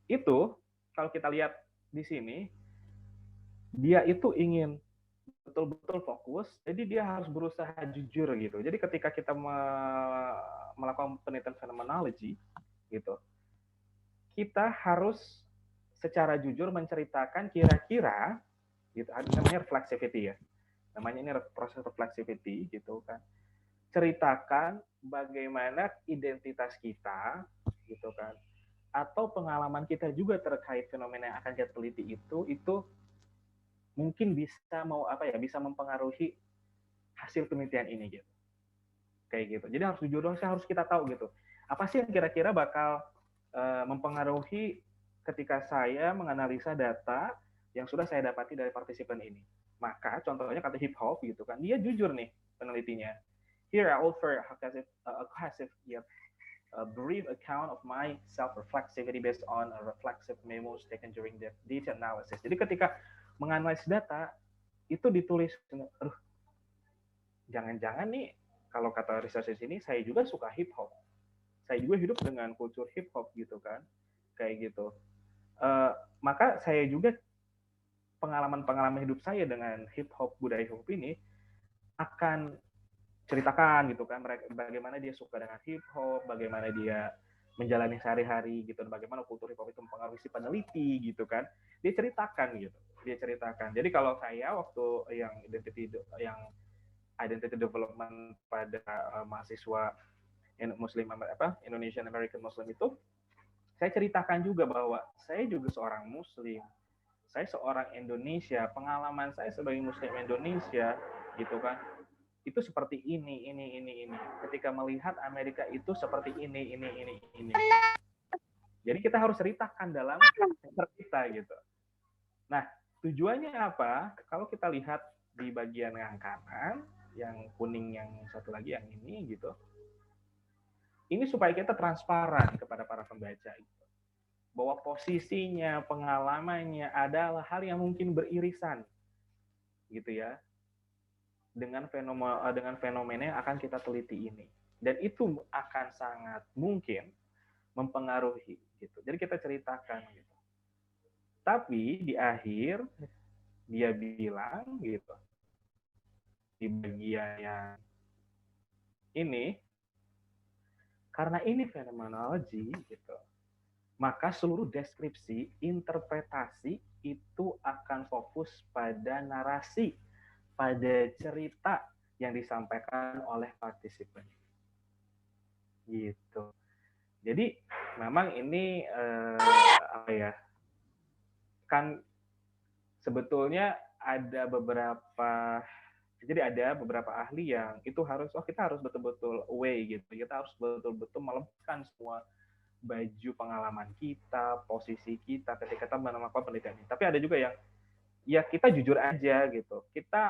itu kalau kita lihat di sini, dia itu ingin betul-betul fokus, jadi dia harus berusaha jujur gitu. Jadi ketika kita melakukan penelitian fenomenologi gitu, kita harus secara jujur menceritakan kira-kira gitu, namanya reflexivity ya. Namanya ini proses reflexivity gitu kan. Ceritakan bagaimana identitas kita gitu kan, atau pengalaman kita juga terkait fenomena yang akan kita teliti itu mungkin bisa bisa mempengaruhi hasil penelitian ini gitu. Kayak gitu. Jadi harus jujur, harus kita tahu gitu. Apa sih yang kira-kira bakal mempengaruhi ketika saya menganalisa data yang sudah saya dapati dari partisipan ini. Maka contohnya kata hip hop gitu kan, dia jujur nih penelitinya. Here I offer a brief account of my self-reflexivity based on a reflexive memos taken during the data analysis. Jadi ketika menganalisis data, itu ditulis, aduh, jangan-jangan nih, kalau kata researcher ini, saya juga suka hip hop. Saya juga hidup dengan kultur hip hop gitu kan. Kayak gitu. Maka saya juga, pengalaman hidup saya dengan hip hop, budaya hip hop ini, akan ceritakan gitu kan, mereka bagaimana dia suka dengan hip hop, bagaimana dia menjalani sehari-hari gitu, dan bagaimana kultur hip hop itu mempengaruhi si peneliti gitu kan. Dia ceritakan gitu. Dia ceritakan. Jadi kalau saya waktu yang identity development pada mahasiswa Muslim Indonesian American Muslim itu, saya ceritakan juga bahwa saya juga seorang Muslim, saya seorang Indonesia, pengalaman saya sebagai Muslim Indonesia gitu kan, itu seperti ini. Ketika melihat Amerika itu seperti ini. Jadi kita harus ceritakan dalam paper kita gitu. Nah, tujuannya apa? Kalau kita lihat di bagian yang kanan, yang kuning yang satu lagi yang ini gitu. Ini supaya kita transparan kepada para pembaca gitu. Bahwa posisinya, pengalamannya adalah hal yang mungkin beririsan gitu ya. Dengan fenomena yang akan kita teliti ini. Dan itu akan sangat mungkin mempengaruhi gitu. Jadi kita ceritakan gitu. Tapi di akhir dia bilang gitu, di bagian yang ini, karena ini fenomenologi gitu, maka seluruh deskripsi, interpretasi itu akan fokus pada narasi, pada cerita yang disampaikan oleh partisipan. Gitu. Jadi memang ini kan sebetulnya ada beberapa ahli yang itu kita harus betul-betul away gitu. Kita harus betul-betul melepaskan semua baju pengalaman kita, posisi kita ketika kita melakukan penelitian ini. Tapi ada juga yang ya kita jujur aja gitu. Kita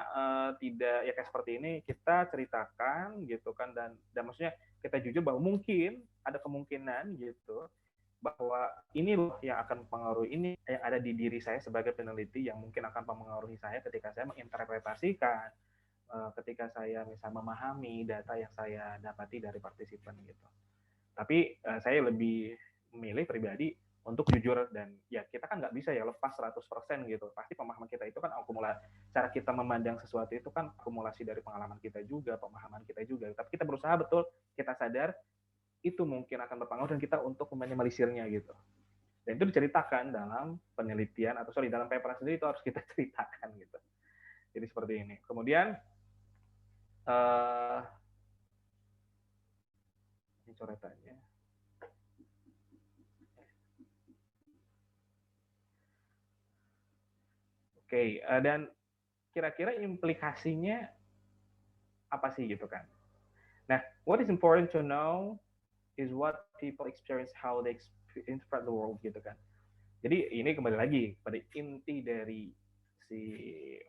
tidak ya kayak seperti ini, kita ceritakan gitu kan, dan maksudnya kita jujur bahwa mungkin ada kemungkinan gitu bahwa ini loh yang akan mempengaruhi, ini yang ada di diri saya sebagai peneliti yang mungkin akan mempengaruhi saya ketika saya menginterpretasikan, ketika saya misalnya memahami data yang saya dapati dari partisipan gitu. Tapi saya lebih memilih pribadi untuk jujur, dan ya kita kan nggak bisa ya lepas 100% gitu. Pasti pemahaman kita itu kan akumulasi, cara kita memandang sesuatu itu kan akumulasi dari pengalaman kita juga, pemahaman kita juga. Tapi kita berusaha betul, kita sadar itu mungkin akan berpengaruh dan kita untuk meminimalisirnya gitu. Dan itu diceritakan dalam penelitian dalam paper sendiri, itu harus kita ceritakan gitu. Jadi seperti ini. Kemudian ini coretannya. Oke, dan kira-kira implikasinya apa sih gitu kan? Nah, what is important to know is what people experience, how they interpret the world gitu kan. Jadi ini kembali lagi pada inti dari si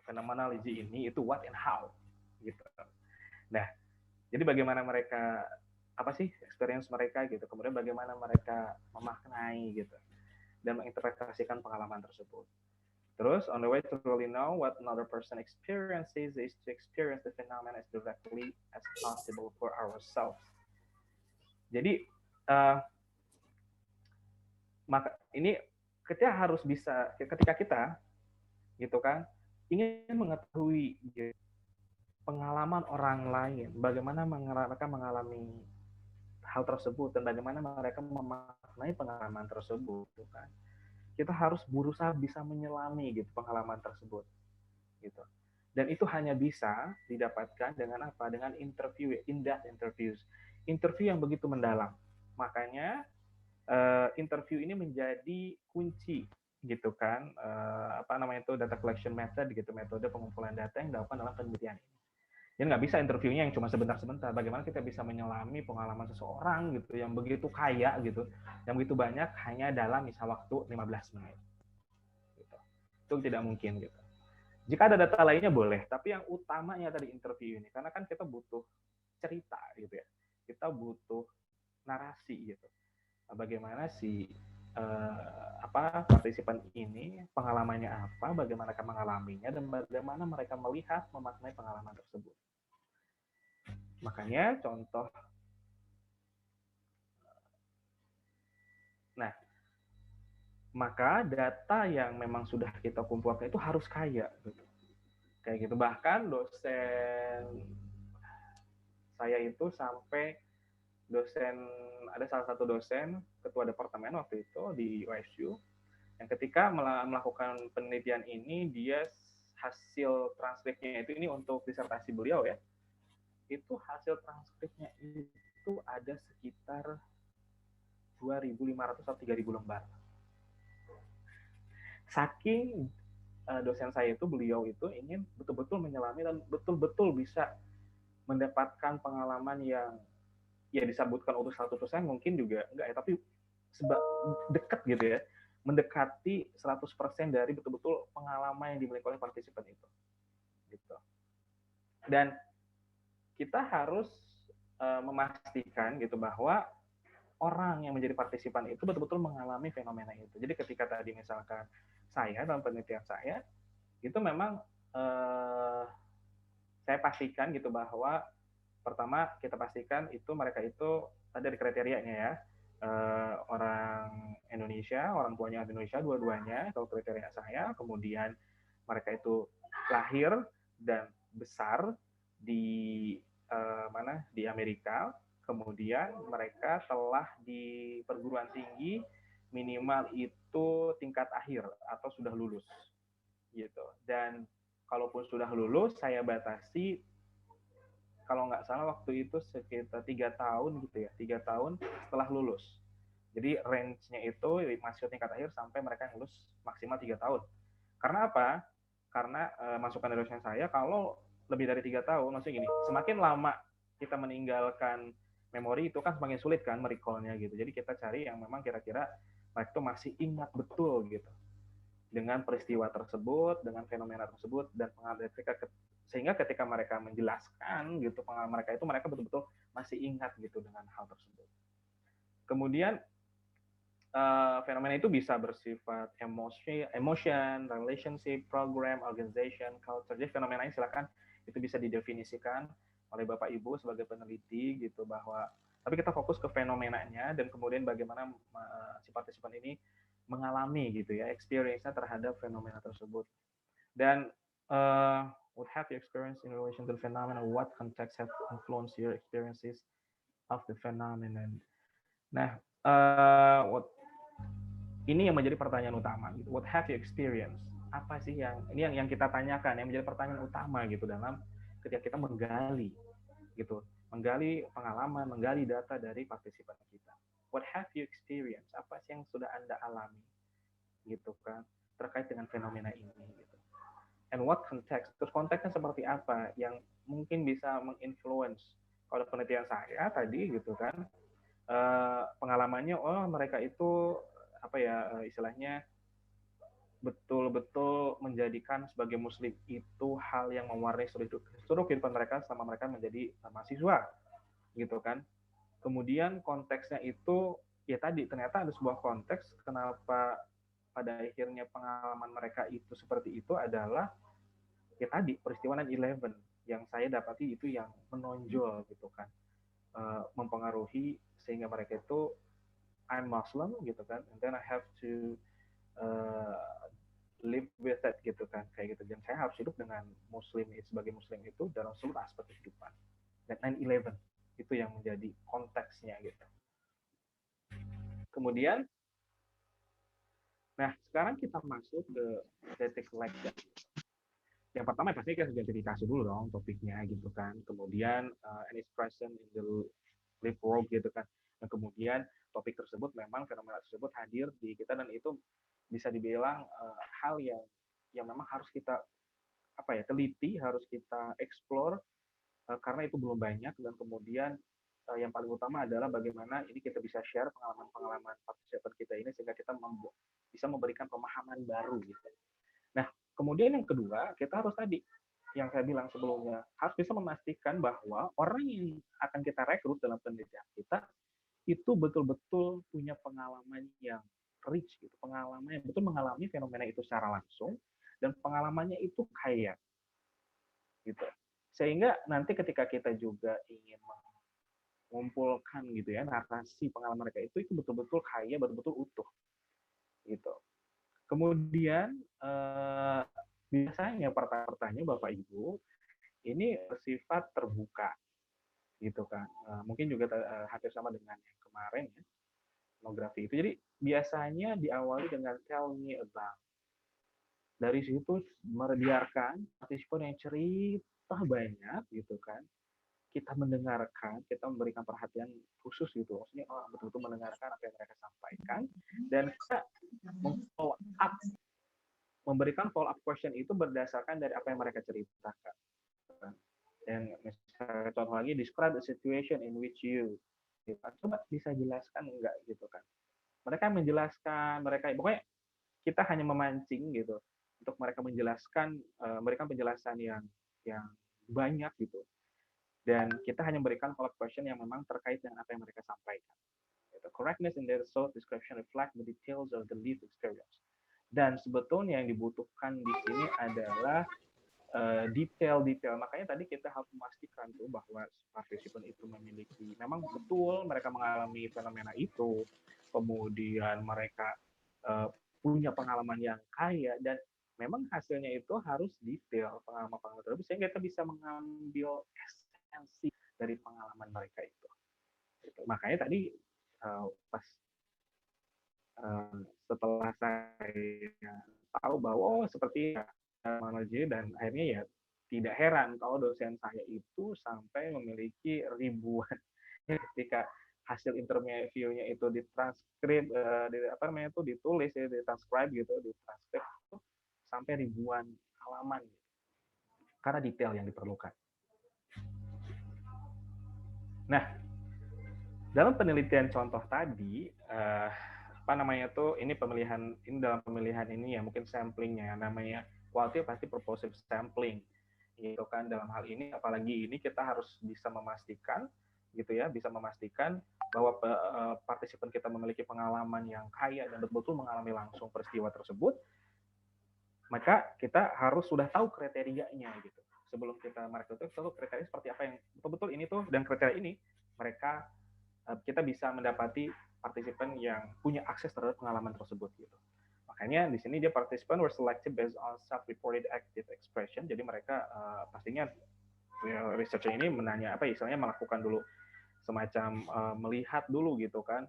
fenomenologi ini, itu what and how gitu. Nah, jadi bagaimana mereka, apa sih experience mereka gitu, kemudian bagaimana mereka memaknai gitu dan menginterpretasikan pengalaman tersebut. Terus, on the way to really know what another person experiences is to experience the phenomenon as directly as possible for ourselves. Jadi, maka ini kita harus bisa, ketika kita gitu kan ingin mengetahui gitu, pengalaman orang lain, bagaimana mereka mengalami hal tersebut dan bagaimana mereka memaknai pengalaman tersebut gitu kan. Kita harus berusaha bisa menyelami gitu pengalaman tersebut gitu. Dan itu hanya bisa didapatkan dengan apa? Dengan interview, in-depth interviews. Interview yang begitu mendalam. Makanya interview ini menjadi kunci gitu kan, data collection method gitu, metode pengumpulan data yang dilakukan dalam penelitian ini. Jadi nggak bisa interviewnya yang cuma sebentar-sebentar. Bagaimana kita bisa menyelami pengalaman seseorang gitu yang begitu kaya gitu, yang begitu banyak hanya dalam misal waktu 15 menit. Gitu. Itu tidak mungkin gitu. Jika ada data lainnya boleh, tapi yang utamanya tadi interview ini, karena kan kita butuh cerita gitu ya, kita butuh narasi gitu. Bagaimana si partisipan ini pengalamannya apa, bagaimana mereka mengalaminya, dan bagaimana mereka melihat, memaknai pengalaman tersebut. Makanya contoh, nah, maka data yang memang sudah kita kumpulkan itu harus kaya gitu. Kayak gitu. Bahkan dosen saya itu sampai ada salah satu dosen ketua departemen waktu itu di USU yang ketika melakukan penelitian ini, dia hasil transkripnya itu, ini untuk disertasi beliau ya, itu hasil transkripnya itu ada sekitar 2.500 atau 3.000 lembar. Saking dosen saya itu, beliau itu ingin betul-betul menyelami dan betul-betul bisa mendapatkan pengalaman yang ya disebutkan untuk 100% mungkin juga enggak ya, tapi dekat gitu ya, mendekati 100% dari betul-betul pengalaman yang dimiliki oleh partisipan itu. Gitu. Dan kita harus memastikan gitu bahwa orang yang menjadi partisipan itu betul-betul mengalami fenomena itu. Jadi ketika tadi misalkan saya dalam penelitian saya, itu memang saya pastikan gitu bahwa pertama kita pastikan itu mereka itu ada di kriterianya ya, orang Indonesia, orang tuanya Indonesia dua-duanya kalau kriteria saya, kemudian mereka itu lahir dan besar di di Amerika, kemudian mereka telah di perguruan tinggi minimal itu tingkat akhir atau sudah lulus gitu. Dan kalaupun sudah lulus, saya batasi kalau nggak salah waktu itu sekitar 3 tahun gitu ya, 3 tahun setelah lulus. Jadi range-nya itu masih tingkat akhir sampai mereka yang lulus maksimal 3 tahun. Karena apa? Karena masukan dari dosen saya, kalau lebih dari 3 tahun, maksudnya gini, semakin lama kita meninggalkan memori itu kan semakin sulit kan merecall-nya gitu. Jadi kita cari yang memang kira-kira mereka itu masih ingat betul gitu dengan peristiwa tersebut, dengan fenomena tersebut, dan sehingga ketika mereka menjelaskan gitu pengalaman mereka itu, mereka betul-betul masih ingat gitu dengan hal tersebut. Kemudian fenomena itu bisa bersifat emotion, relationship, program, organization, culture. Jadi fenomena ini silakan itu bisa didefinisikan oleh Bapak Ibu sebagai peneliti gitu, bahwa tapi kita fokus ke fenomenanya dan kemudian bagaimana si partisipan ini mengalami gitu ya experience-nya terhadap fenomena tersebut. Dan what have you experienced in relation to the phenomenon? What context have influenced your experiences of the phenomenon? Nah, ini yang menjadi pertanyaan utama gitu. What have you experienced? Apa sih yang kita tanyakan, yang menjadi pertanyaan utama gitu dalam ketika kita menggali gitu, menggali pengalaman, menggali data dari partisipan kita. What have you experienced? Apa sih yang sudah Anda alami gitu kan terkait dengan fenomena ini gitu. And what context? Terus konteksnya seperti apa yang mungkin bisa menginfluence? Kalau penelitian saya tadi gitu kan, pengalamannya, oh mereka itu apa ya istilahnya betul-betul menjadikan sebagai muslim itu hal yang mewarnai seluruh kehidupan mereka selama mereka menjadi mahasiswa gitu kan. Kemudian konteksnya itu ya tadi ternyata ada sebuah konteks kenapa pada akhirnya pengalaman mereka itu seperti itu adalah ya tadi peristiwa 9/11 yang saya dapati itu yang menonjol gitu kan, mempengaruhi sehingga mereka itu I'm Muslim gitu kan, and then I have to live with that gitu kan, kayak gitu. Dan saya harus hidup dengan muslim sebagai muslim itu dalam seluruh aspek kehidupan. Dan 9/11 itu yang menjadi konteksnya gitu. Kemudian, nah sekarang kita masuk ke detik lecture. Yang pertama pasti kita identifikasi dulu dong topiknya gitu kan. Kemudian any present in the live world gitu kan. Dan kemudian topik tersebut memang fenomena tersebut hadir di kita, dan itu bisa dibilang hal yang memang harus kita teliti, harus kita explore karena itu belum banyak. Dan kemudian yang paling utama adalah bagaimana ini kita bisa share pengalaman-pengalaman partisipan kita ini sehingga kita bisa memberikan pemahaman baru gitu. Nah, kemudian yang kedua, kita harus tadi yang saya bilang sebelumnya, harus bisa memastikan bahwa orang yang akan kita rekrut dalam penelitian kita itu betul-betul punya pengalaman yang rich gitu, pengalaman yang betul mengalami fenomena itu secara langsung, dan pengalamannya itu kaya gitu. Sehingga nanti ketika kita juga ingin mengumpulkan gitu ya narasi pengalaman mereka itu betul-betul kaya, betul-betul utuh gitu. Kemudian biasanya pertanyaan Bapak Ibu ini bersifat terbuka gitu kan. Mungkin juga hampir sama dengan yang kemarin ya, etnografi itu. Jadi biasanya diawali dengan tell me about. Dari situ membiarkan partisipan yang cerita banyak gitu kan. Kita mendengarkan, kita memberikan perhatian khusus gitu. Maksudnya betul-betul mendengarkan apa yang mereka sampaikan dan kita follow up, memberikan follow up question itu berdasarkan dari apa yang mereka ceritakan. Dan misalnya contoh lagi, describe the situation in which you, gitu. Coba bisa jelaskan enggak gitu kan. Mereka menjelaskan, pokoknya kita hanya memancing gitu untuk mereka menjelaskan, memberikan penjelasan yang banyak gitu. Dan kita hanya memberikan follow up question yang memang terkait dengan apa yang mereka sampaikan. The correctness in their thought description reflect the details of the lived experience. Dan sebetulnya yang dibutuhkan di sini adalah detail-detail. Makanya tadi kita harus memastikan tuh bahwa partisipan itu memiliki, memang betul mereka mengalami fenomena itu, kemudian mereka punya pengalaman yang kaya, dan memang hasilnya itu harus detail, pengalaman-pengalaman tersebut, sehingga kita bisa mengambil esensi dari pengalaman mereka itu. Makanya tadi pas setelah saya tahu bahwa seperti teknologi, dan akhirnya ya tidak heran kalau dosen saya itu sampai memiliki ribuan ketika hasil interviewnya itu ditranskrip, ditulis ya, ditranscribe gitu, ditranskrip itu sampai ribuan halaman karena detail yang diperlukan. Nah, dalam penelitian contoh tadi, ini dalam pemilihan ini ya mungkin samplingnya namanya qualitative purposive sampling gitu kan. Dalam hal ini apalagi ini kita harus bisa memastikan gitu ya, bahwa partisipan kita memiliki pengalaman yang kaya dan betul-betul mengalami langsung peristiwa tersebut. Maka kita harus sudah tahu kriterianya gitu. Sebelum kita merekrut, tahu kriteria seperti apa yang betul-betul ini tuh, dan kriteria ini kita bisa mendapati partisipan yang punya akses terhadap pengalaman tersebut gitu. Makanya di sini dia partisipan were selected based on self-reported active expression. Jadi mereka pastinya researcher ini menanya istilahnya melakukan dulu semacam melihat dulu gitu kan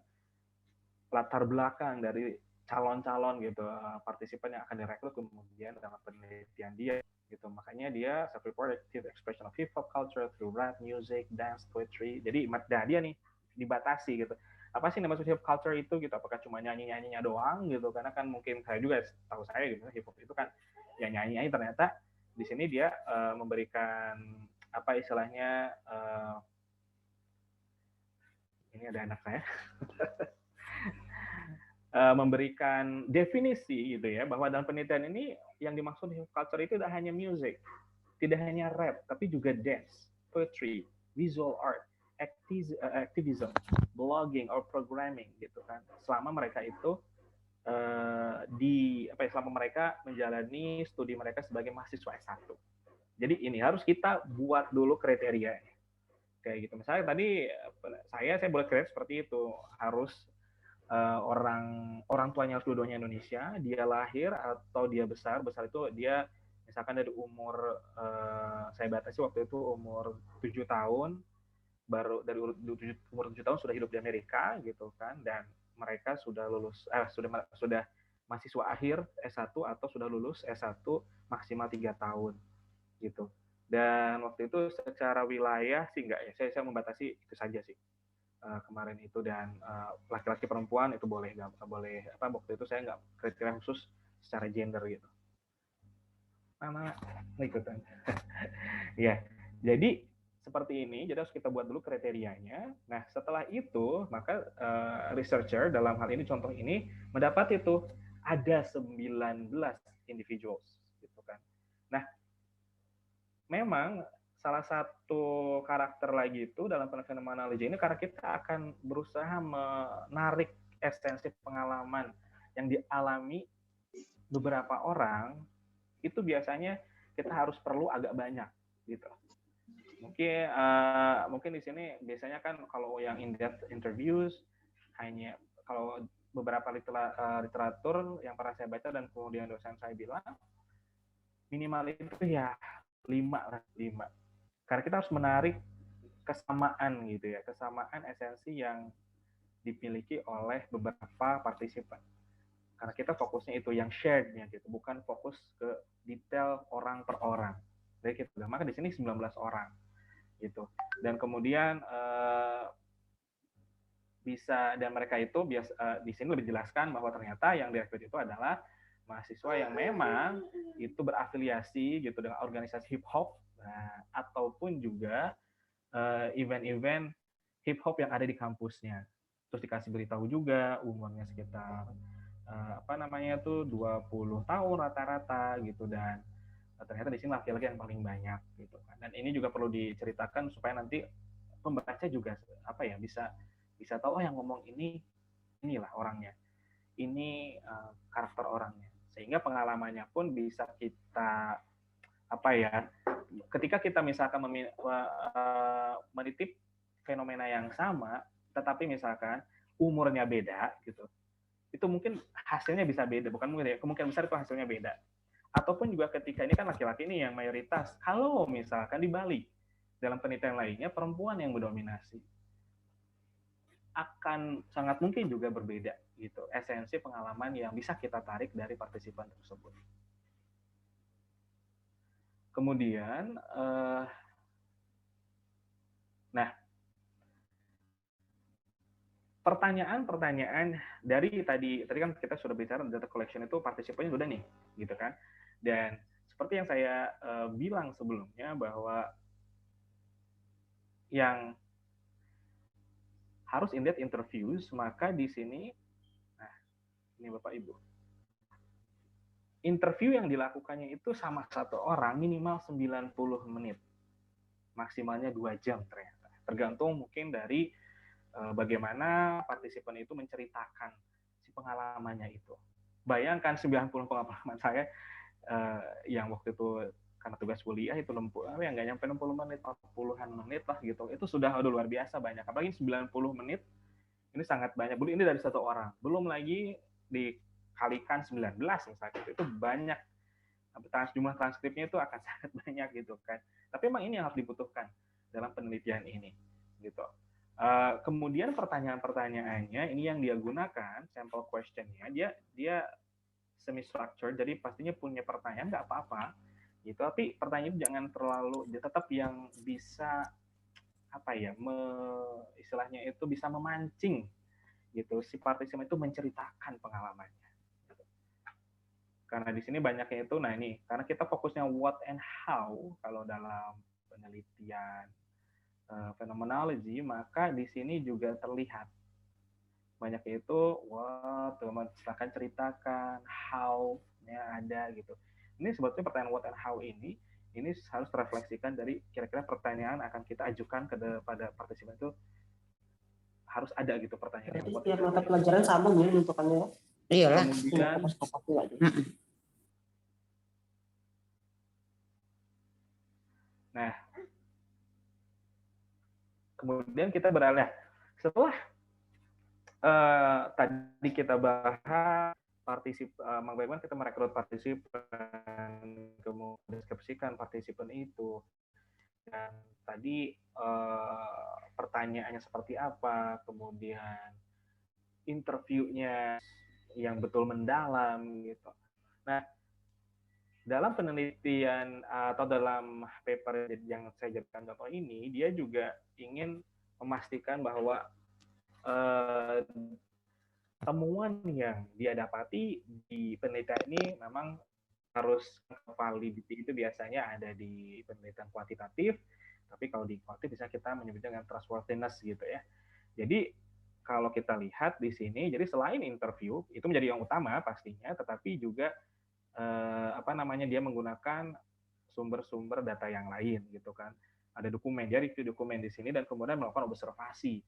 latar belakang dari calon-calon gitu partisipan yang akan direkrut kemudian dalam penelitian dia gitu. Makanya dia self-reported active expression of hip hop culture through rap, music, dance, poetry. Jadi dia nih dibatasi gitu. Apa sih nama hip hop culture itu gitu? Apakah cuma nyanyi-nyanyinya doang gitu? Karena kan mungkin saya juga tahu saya gitu, hip hop itu kan ya nyanyi-nyanyi, ternyata di sini dia memberikan istilahnya ini ada anak saya memberikan definisi gitu ya, bahwa dalam penelitian ini yang dimaksud hip hop culture itu tidak hanya music, tidak hanya rap, tapi juga dance, poetry, visual art, activism, blogging or programming gitu kan. Selama mereka itu selama mereka menjalani studi mereka sebagai mahasiswa S1. Jadi ini harus kita buat dulu kriterianya. Kayak gitu. Misalnya tadi saya buat kriteria seperti itu, harus orang tuanya harus dua-duanya Indonesia, dia lahir atau dia besar itu dia misalkan dari umur saya batasi waktu itu umur 7 tahun, baru dari umur 7 tahun sudah hidup di Amerika gitu kan, dan mereka sudah lulus sudah mahasiswa akhir S1 atau sudah lulus S1 maksimal 3 tahun gitu. Dan waktu itu secara wilayah sih enggak ya, saya membatasi itu saja sih kemarin itu, dan laki-laki perempuan itu boleh, nggak boleh waktu itu saya nggak kriteria khusus secara gender gitu. Mana ikutan. Ya, jadi seperti ini, jadi harus kita buat dulu kriterianya. Nah, setelah itu, maka researcher dalam hal ini contoh ini mendapat itu ada 19 individuals gitu kan. Nah, memang salah satu karakter lagi itu dalam fenomenologi ini karena kita akan berusaha menarik esensi pengalaman yang dialami beberapa orang, itu biasanya kita harus perlu agak banyak gitu. Mungkin di sini biasanya kan kalau yang in-depth interviews hanya kalau beberapa literatur yang pernah saya baca dan kemudian dosen saya bilang minimal itu ya 5. Karena kita harus menarik kesamaan gitu ya, kesamaan esensi yang dimiliki oleh beberapa partisipan. Karena kita fokusnya itu yang shared-nya gitu, bukan fokus ke detail orang per orang. Jadi kita maka di sini 19 orang gitu. Dan kemudian bisa, dan mereka itu di sini lebih jelaskan bahwa ternyata yang direkrut itu adalah mahasiswa yang memang itu berafiliasi gitu dengan organisasi hip hop, ataupun juga event-event hip hop yang ada di kampusnya. Terus dikasih beritahu juga umurnya sekitar 20 tahun rata-rata gitu, dan ternyata di sini laki-laki yang paling banyak gitu kan. Dan ini juga perlu diceritakan supaya nanti pembaca juga bisa tahu yang ngomong inilah orangnya. Ini karakter orangnya. Sehingga pengalamannya pun bisa kita ketika kita misalkan menitip fenomena yang sama, tetapi misalkan umurnya beda gitu, itu mungkin hasilnya bisa beda, bukan mungkin ya, kemungkinan besar itu hasilnya beda. Ataupun juga ketika ini kan laki-laki ini yang mayoritas, kalau misalkan dibalik dalam penelitian lainnya perempuan yang mendominasi, akan sangat mungkin juga berbeda gitu esensi pengalaman yang bisa kita tarik dari partisipan tersebut. Kemudian pertanyaan-pertanyaan dari tadi kan kita sudah bicara data collection itu partisipannya sudah nih, gitu kan. Dan seperti yang saya bilang sebelumnya bahwa yang harus in-depth interviews, maka di sini, ini Bapak Ibu, interview yang dilakukannya itu sama satu orang minimal 90 menit, maksimalnya 2 jam ternyata. Tergantung mungkin dari bagaimana partisipan itu menceritakan si pengalamannya itu. Bayangkan 90 pengalaman saya yang waktu itu karena tugas kuliah itu nggak nyampe 60 menit, 40-an menit lah gitu. Itu sudah luar biasa banyak. Apalagi 90 menit, ini sangat banyak. Ini dari satu orang. Belum lagi dikalikan 19 misalnya. Itu banyak. Jumlah transkripnya itu akan sangat banyak gitu kan. Tapi memang ini yang harus dibutuhkan dalam penelitian ini gitu. Kemudian pertanyaan-pertanyaannya ini yang dia gunakan, sample question-nya, dia semi structure, jadi pastinya punya pertanyaan nggak apa-apa gitu, tapi pertanyaan jangan terlalu, tetap yang bisa istilahnya itu bisa memancing gitu si partisipan itu menceritakan pengalamannya gitu. Karena di sini banyaknya itu, ini karena kita fokusnya what and how kalau dalam penelitian fenomenologi, maka di sini juga terlihat banyak itu what, silakan ceritakan, how-nya ada gitu. Ini sebetulnya pertanyaan what and how ini harus terefleksikan dari kira-kira pertanyaan akan kita ajukan kepada partisipan itu harus ada gitu pertanyaan. Berarti setiap mata pelajaran sama gue bentukannya. Iyalah. Kemudian kemudian kita beralih setelah tadi kita bahas bagaimana kita merekrut partisipan, kemudian deskripsikan partisipan itu, dan tadi pertanyaannya seperti apa, kemudian interviewnya yang betul mendalam gitu. Nah, dalam penelitian atau dalam paper yang saya jadikan contoh ini, dia juga ingin memastikan bahwa temuan yang dia dapati di penelitian ini memang harus validity itu biasanya ada di penelitian kuantitatif, tapi kalau di kuantitatif bisa kita menyebutnya dengan trustworthiness gitu ya. Jadi kalau kita lihat di sini, jadi selain interview itu menjadi yang utama pastinya, tetapi juga dia menggunakan sumber-sumber data yang lain gitu kan. Ada dokumen, dia review dokumen di sini dan kemudian melakukan observasi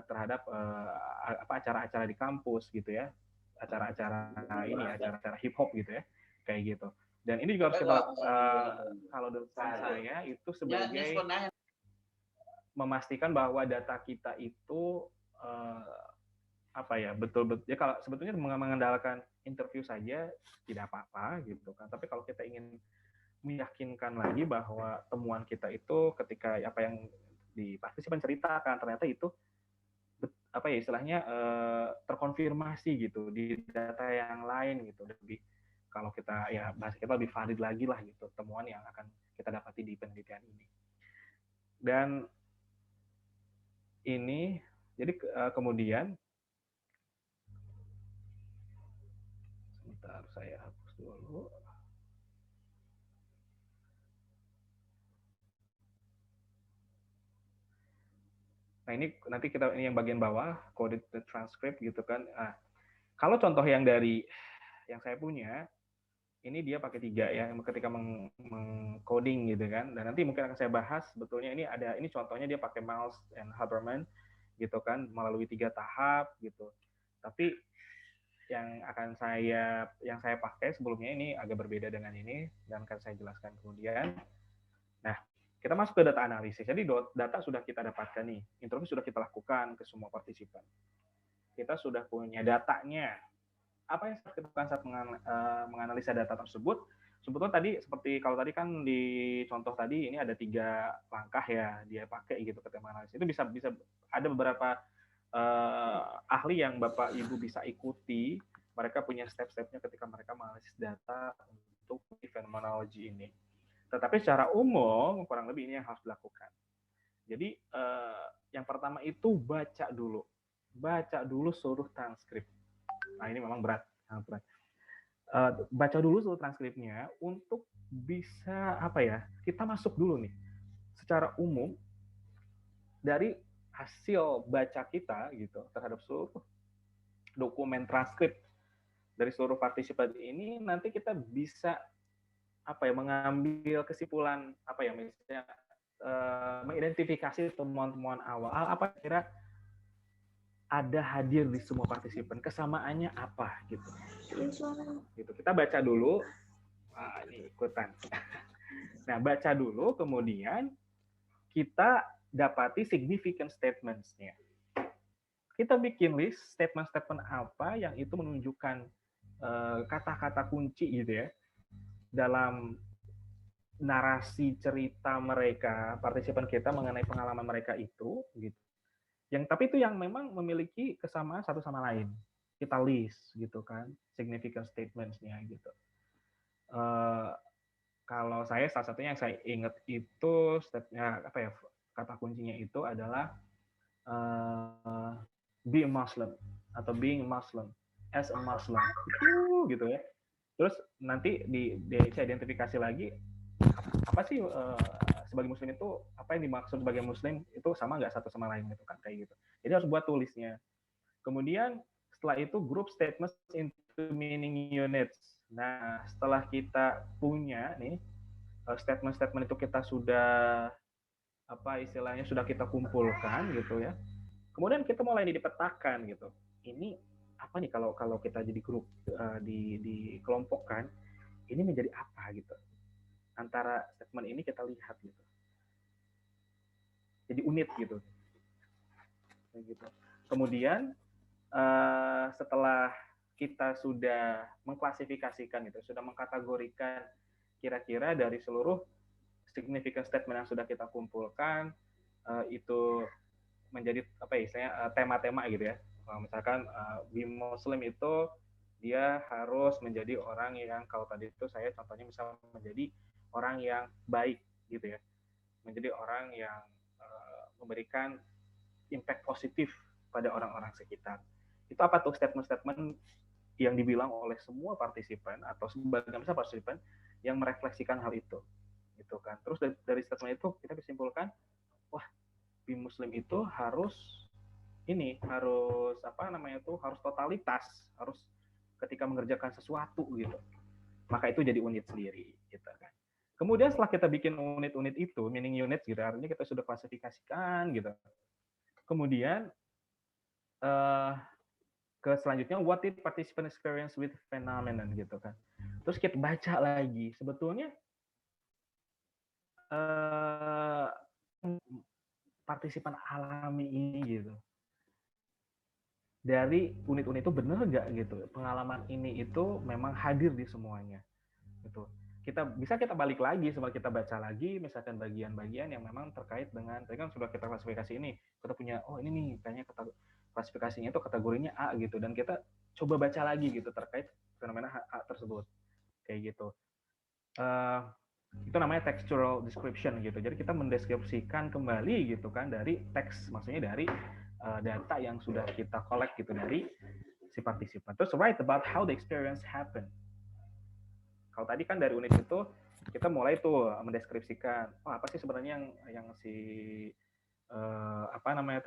terhadap acara-acara di kampus gitu ya, acara-acara hip hop gitu ya, kayak gitu. Dan ini juga harus kita kalau menurut saya itu sebagai memastikan bahwa data kita itu betul-betul ya, kalau sebetulnya mengandalkan interview saja tidak apa-apa gitu kan, tapi kalau kita ingin meyakinkan lagi bahwa temuan kita itu ketika apa yang di partisipan ceritakan ternyata itu apa ya istilahnya terkonfirmasi gitu di data yang lain gitu, lebih kalau kita ya bahasa kita lebih valid lagi lah gitu temuan yang akan kita dapati di penelitian ini. Dan ini jadi kemudian sebentar saya hapus dulu. Nah ini nanti kita ini yang bagian bawah coded transcript gitu kan. Nah, kalau contoh yang dari yang saya punya ini dia pakai 3 ya ketika mengcoding gitu kan. Dan nanti mungkin akan saya bahas sebetulnya ini contohnya dia pakai Miles and Haberman gitu kan melalui 3 tahap gitu. Tapi yang saya pakai sebelumnya ini agak berbeda dengan ini dan akan saya jelaskan kemudian. Nah, kita masuk ke data analisis. Jadi data sudah kita dapatkan nih, interview sudah kita lakukan ke semua partisipan. Kita sudah punya datanya. Apa yang kita lakukan saat menganalisa data tersebut? Sebetulnya tadi seperti kalau tadi kan di contoh tadi ini ada 3 langkah ya dia pakai gitu ketika menganalisis. Itu bisa ada beberapa ahli yang Bapak Ibu bisa ikuti. Mereka punya step-stepnya ketika mereka menganalisis data untuk fenomenologi ini. Tetapi secara umum kurang lebih ini yang harus dilakukan. Jadi yang pertama itu baca dulu seluruh transkrip. Nah ini memang sangat berat. Baca dulu seluruh transkripnya untuk bisa kita masuk dulu nih secara umum dari hasil baca kita gitu terhadap seluruh dokumen transkrip dari seluruh partisipan ini, nanti kita bisa mengambil kesimpulan misalnya mengidentifikasi temuan-temuan awal apa kira ada hadir di semua partisipan, kesamaannya apa gitu. Kita baca dulu, ini ikutan. Nah baca dulu, kemudian kita dapati significant statements-nya. Kita bikin list statement-statement apa yang itu menunjukkan kata-kata kunci gitu ya dalam narasi cerita mereka, partisipan kita mengenai pengalaman mereka itu, gitu. Tapi itu yang memang memiliki kesamaan satu sama lain. Kita list, gitu kan, significant statements-nya, gitu. Kalau saya salah satunya yang saya ingat itu kata kuncinya itu adalah be a Muslim atau being Muslim as a Muslim, gitu ya. Terus nanti saya identifikasi lagi apa sih sebagai muslim itu apa yang dimaksud sebagai muslim itu sama nggak satu sama lain gitu kan kayak gitu. Jadi harus buat tulisnya. Kemudian setelah itu group statements into meaning units. Nah, setelah kita punya nih statement-statement itu kita sudah istilahnya sudah kita kumpulkan gitu ya. Kemudian kita mulai dipetakan gitu. Ini apa nih kalau kita jadi grup dikelompokkan ini menjadi apa gitu. Antara statement ini kita lihat gitu. Jadi unit gitu. Kemudian setelah kita sudah mengklasifikasikan gitu, sudah mengkategorikan kira-kira dari seluruh significant statement yang sudah kita kumpulkan itu menjadi tema-tema gitu ya. Misalkan be Muslim itu dia harus menjadi orang yang kalau tadi itu saya contohnya misalnya menjadi orang yang baik gitu ya, menjadi orang yang memberikan impact positif pada orang-orang sekitar. Itu apa tuh statement-statement yang dibilang oleh semua partisipan atau sebagian besar partisipan yang merefleksikan hal itu, gitu kan. Terus dari statement itu kita disimpulkan, wah, be Muslim itu harus harus totalitas, harus ketika mengerjakan sesuatu gitu. Maka itu jadi unit sendiri, gitu kan. Kemudian setelah kita bikin unit-unit itu, meaning unit gitu, artinya kita sudah klasifikasikan gitu. Kemudian ke selanjutnya, what did participant experience with phenomenon gitu kan. Terus kita baca lagi, sebetulnya partisipan alami ini gitu. Dari unit-unit itu benar nggak gitu, pengalaman ini itu memang hadir di semuanya gitu. kita balik lagi setelah kita baca lagi misalkan bagian-bagian yang memang terkait dengan tadi kan sudah kita klasifikasi ini, kita punya ini nih kayaknya klasifikasinya itu kategorinya A gitu, dan kita coba baca lagi gitu terkait fenomena A tersebut kayak gitu. Itu namanya textual description gitu. Jadi kita mendeskripsikan kembali gitu kan dari teks, maksudnya dari data yang sudah kita collect gitu dari si partisipan. Terus write about how the experience happened. Kalau tadi kan dari unit itu kita mulai tuh mendeskripsikan apa sih sebenarnya yang si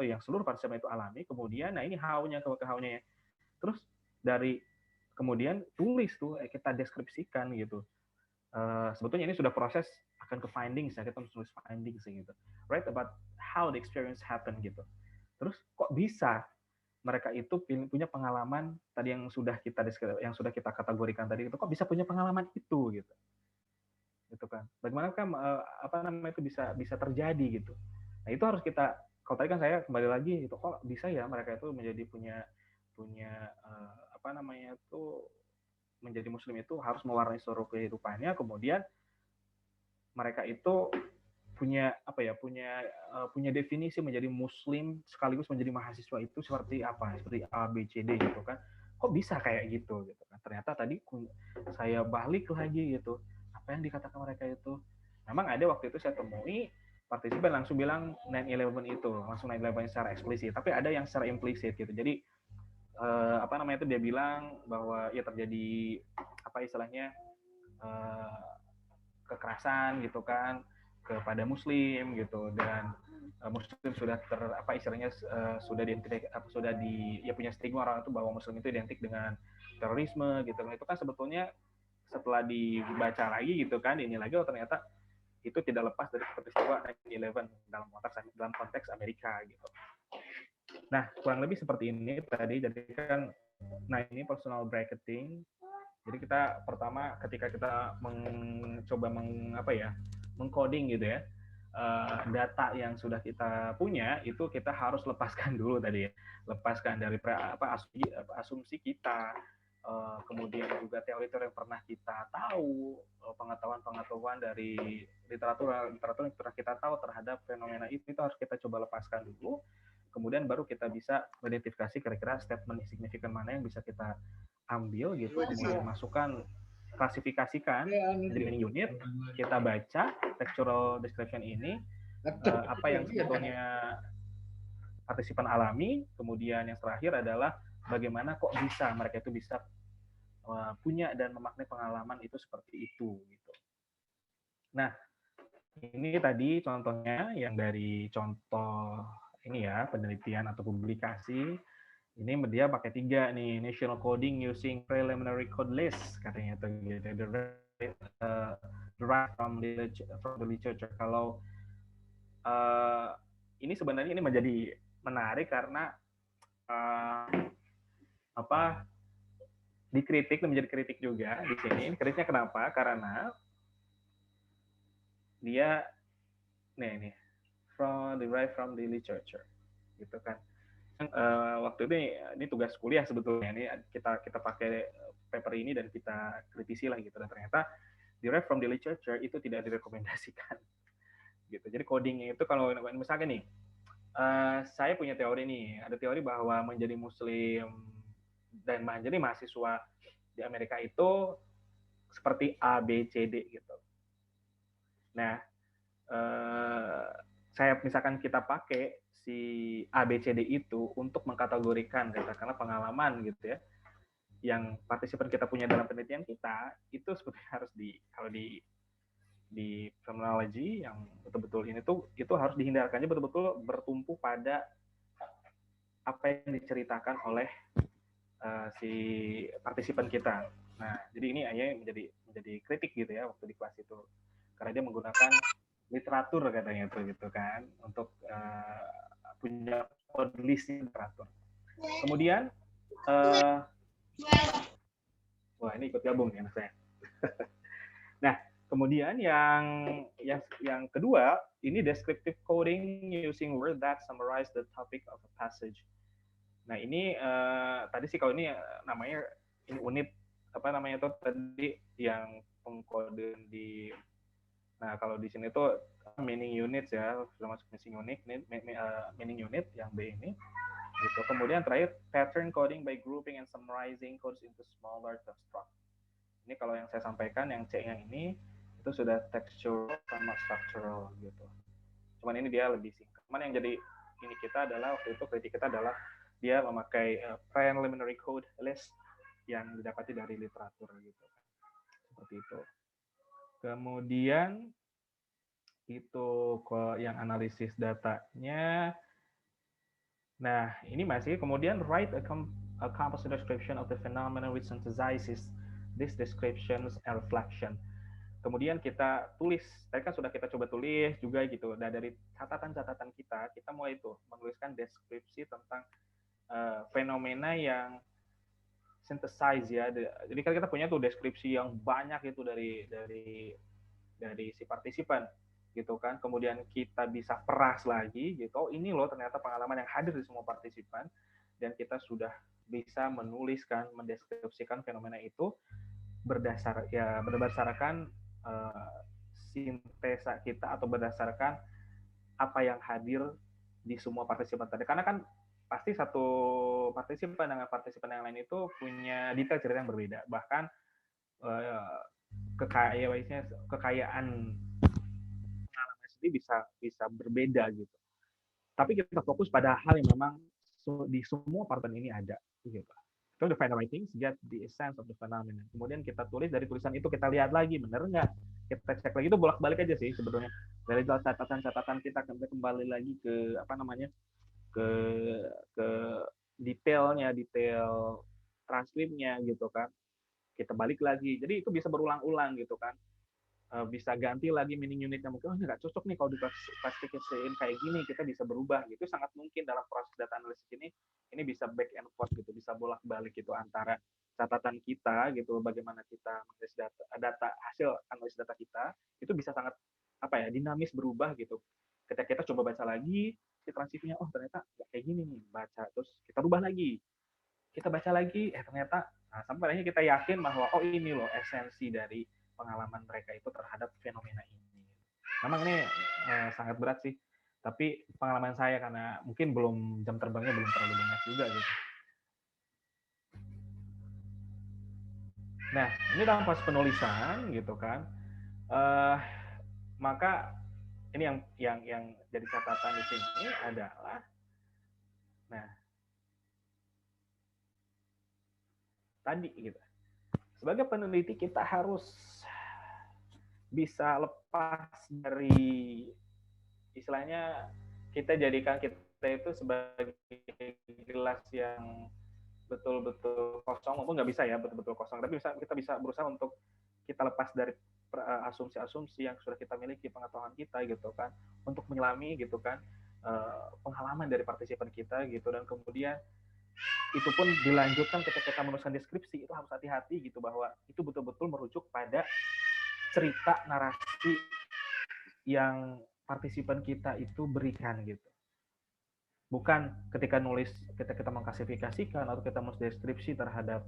yang seluruh partisipan itu alami. Kemudian nah ini how-nya ke how-nya. Terus dari kemudian tulis tuh kita deskripsikan gitu. Sebetulnya ini sudah proses akan ke findings ya, kita tulis findings gitu. Write about how the experience happened gitu. Terus kok bisa mereka itu punya pengalaman tadi yang sudah kita kategorikan tadi itu, kok bisa punya pengalaman itu gitu kan, bagaimana kan itu bisa terjadi gitu. Nah itu harus kita, kalau tadi kan saya kembali lagi itu kok bisa ya mereka itu menjadi punya menjadi muslim itu harus mewarnai seluruh kehidupannya, kemudian mereka itu punya definisi menjadi muslim sekaligus menjadi mahasiswa itu seperti apa, seperti A B C D gitu kan. Kok bisa kayak gitu kan. Ternyata tadi saya balik lagi gitu, apa yang dikatakan mereka itu. Memang ada waktu itu saya temui partisipan langsung bilang 9/11 itu, langsung 9/11 secara eksplisit, tapi ada yang secara implisit gitu. Jadi itu dia bilang bahwa ya terjadi kekerasan gitu kan kepada muslim gitu, dan muslim sudah punya stigma orang itu bahwa muslim itu identik dengan terorisme gitu. Itu kan sebetulnya setelah dibaca lagi gitu kan, ini lagi ternyata itu tidak lepas dari peristiwa 9/11 dalam konteks Amerika gitu. Nah, kurang lebih seperti ini tadi. Jadi kan ini personal bracketing. Jadi kita pertama ketika kita mencoba mengcoding gitu ya, data yang sudah kita punya itu kita harus lepaskan dulu tadi ya, lepaskan dari asumsi kita, kemudian juga teori-teori yang pernah kita tahu, pengetahuan dari literatur yang pernah kita tahu terhadap fenomena itu harus kita coba lepaskan dulu. Kemudian baru kita bisa identifikasi kira-kira statement signifikan mana yang bisa kita ambil gitu, kemudian masukkan, klasifikasikan menjadi mini unit, kita baca textual description ini, apa yang sebetulnya partisipan alami, kemudian yang terakhir adalah bagaimana kok bisa mereka itu bisa punya dan memaknai pengalaman itu seperti itu gitu. Nah, ini tadi contohnya yang dari contoh ini ya, penelitian atau publikasi. Ini dia pakai 3 nih, national coding using preliminary code list katanya itu gitu. Derived from the literature. Kalau ini sebenarnya ini menjadi menarik karena dikritik dan menjadi kritik juga di sini. Kritiknya kenapa? Karena dia ini derived from the literature gitu kan. Waktu ini tugas kuliah sebetulnya, ini kita pakai paper ini dan kita kritisi lah gitu, dan ternyata derived from the literature itu tidak direkomendasikan gitu. Jadi codingnya itu kalau misalnya nih saya punya teori nih, ada teori bahwa menjadi muslim dan menjadi mahasiswa di Amerika itu seperti A B C D gitu. Nah, misalkan kita pakai si ABCD itu untuk mengkategorikan katakanlah pengalaman gitu ya, yang partisipan kita punya dalam penelitian kita, itu sebetulnya harus kalau di terminology yang betul-betul ini tuh itu harus dihindarkannya betul-betul bertumpu pada apa yang diceritakan oleh si partisipan kita. Nah, jadi ini menjadi kritik gitu ya waktu di kelas itu, karena dia menggunakan literatur katanya itu gitu kan untuk punya code list literatur. Kemudian wah ini ikut gabung ya anak saya. Nah, kemudian yang kedua ini descriptive coding using word that summarize the topic of a passage. Nah, ini tadi sih kalau ini namanya ini unit tadi yang pengkodean di, nah kalau di sini tuh meaning units ya, sudah masuk meaning unit yang B ini gitu. Kemudian terakhir pattern coding by grouping and summarizing codes into smaller construct. Ini kalau yang saya sampaikan yang C yang ini itu sudah textual sama structural gitu. Cuman ini dia lebih singkat. Cuman yang jadi ini kita adalah waktu itu kritik kita adalah dia memakai preliminary code list yang didapati dari literatur gitu. Seperti itu. Kemudian itu yang analisis datanya. Nah, ini masih kemudian write a composite description of the phenomenon which synthesizes these descriptions and reflection. Kemudian kita tulis, tadi kan sudah kita coba tulis juga gitu. Dan dari catatan-catatan kita mulai itu menuliskan deskripsi tentang fenomena yang synthesize ya. Jadi kan kita punya tuh deskripsi yang banyak itu dari si partisipan gitu kan. Kemudian kita bisa peras lagi gitu. Oh, ini loh ternyata pengalaman yang hadir di semua partisipan dan kita sudah bisa menuliskan, mendeskripsikan fenomena itu berdasarkan sintesa kita atau berdasarkan apa yang hadir di semua partisipan tadi. Karena kan pasti satu partisipan dengan partisipan yang lain itu punya detail cerita yang berbeda. Bahkan kekayaan pengalaman sendiri bisa berbeda gitu. Tapi kita fokus pada hal yang memang di semua partisipan ini ada gitu. So the final writings get the essence of the phenomenon. Kemudian kita tulis, dari tulisan itu kita lihat lagi benar nggak, kita cek lagi, itu bolak-balik aja sih sebetulnya. Dari catatan-catatan kita kembali lagi ke ke detail transkripnya gitu kan. Kita balik lagi. Jadi itu bisa berulang-ulang gitu kan. Bisa ganti lagi meaning unitnya, mungkin ini nggak cocok nih kalau diklasifikasiin kayak gini, kita bisa berubah gitu. Sangat mungkin dalam proses data analisis ini bisa back and forth gitu, bisa bolak-balik gitu antara catatan kita gitu, bagaimana kita menganalisis data hasil analisis data kita itu bisa sangat dinamis berubah gitu. Ketika kita coba baca lagi si transkripsinya, oh ternyata nggak kayak gini nih, baca terus kita rubah lagi, kita baca lagi, ternyata sampai akhirnya kita yakin bahwa oh ini loh esensi dari pengalaman mereka itu terhadap fenomena ini. Memang ini sangat berat sih, tapi pengalaman saya karena mungkin jam terbangnya belum terlalu banyak juga gitu. Nah, ini dalam proses penulisan gitu kan, maka ini yang jadi catatan di sini adalah, nah tadi gitu, sebagai peneliti kita harus bisa lepas dari istilahnya kita jadikan kita itu sebagai gelas yang betul-betul kosong, maupun nggak bisa ya betul-betul kosong, tapi kita bisa berusaha untuk kita lepas dari asumsi-asumsi yang sudah kita miliki, pengetahuan kita gitu kan, untuk menyelami gitu kan pengalaman dari partisipan kita gitu, dan kemudian itu pun dilanjutkan ketika kita menuliskan deskripsi, itu harus hati-hati gitu bahwa itu betul-betul merujuk pada cerita narasi yang partisipan kita itu berikan gitu. Bukan ketika kita mengklasifikasikan atau kita menulis deskripsi terhadap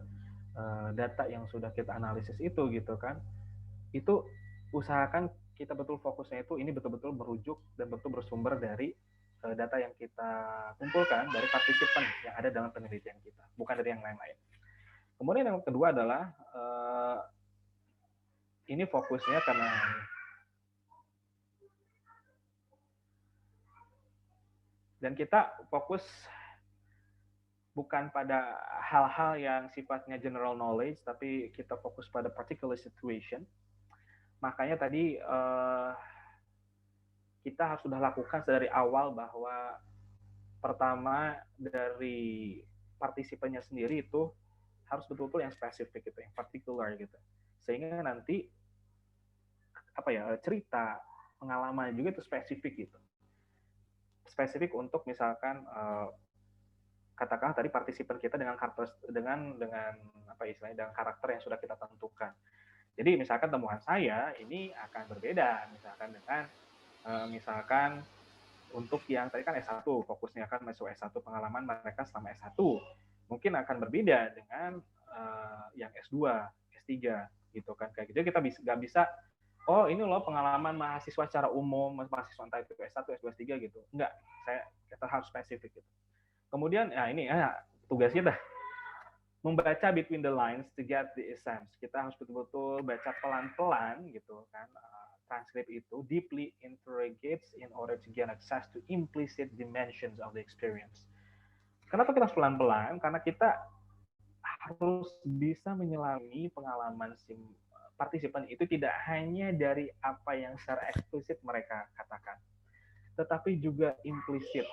data yang sudah kita analisis itu gitu kan. Itu usahakan kita betul fokusnya itu ini betul-betul merujuk dan betul bersumber dari data yang kita kumpulkan dari partisipan yang ada dalam penelitian kita, bukan dari yang lain-lain. Kemudian yang kedua adalah ini fokusnya karena dan kita fokus bukan pada hal-hal yang sifatnya general knowledge, tapi kita fokus pada particular situation. Makanya tadi kita harus sudah lakukan dari awal bahwa pertama dari partisipannya sendiri itu harus betul-betul yang spesifik gitu, yang particular gitu. Sehingga nanti cerita, pengalaman juga itu spesifik gitu. Spesifik untuk misalkan katakanlah tadi partisipan kita dengan karakter yang sudah kita tentukan. Jadi misalkan temuan saya ini akan berbeda misalkan dengan misalkan untuk yang tadi kan S1, fokusnya kan masuk S1, pengalaman mereka selama S1. Mungkin akan berbeda dengan yang S2, S3. gitu kan. Kayak gitu kita nggak bisa, oh ini loh pengalaman mahasiswa secara umum, mahasiswa entah itu S1, S2, S3 gitu. Enggak, kita harus spesifik gitu. Kemudian ya ini tugas kita membaca between the lines to get the essence. Kita harus betul-betul baca pelan-pelan gitu kan. Transkrip itu deeply interrogates in order to gain access to implicit dimensions of the experience. Kenapa kita harus pelan-pelan? Karena kita harus bisa menyelami pengalaman partisipan itu tidak hanya dari apa yang secara eksplisit mereka katakan, tetapi juga implisit.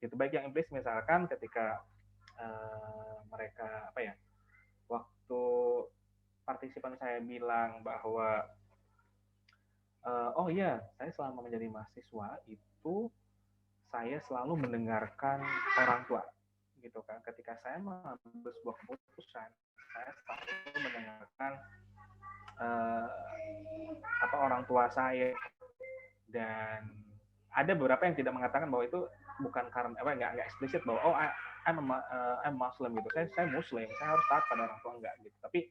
Gitu. Baik yang implisit misalkan ketika mereka waktu partisipan saya bilang bahwa oh iya, saya selama menjadi mahasiswa itu saya selalu mendengarkan orang tua, gitu kan. Ketika saya mengambil sebuah keputusan, saya selalu mendengarkan orang tua saya, dan ada beberapa yang tidak mengatakan bahwa itu bukan karena nggak eksplisit bahwa oh I'm Muslim gitu. Saya Muslim, saya harus taat pada orang tua, enggak gitu. Tapi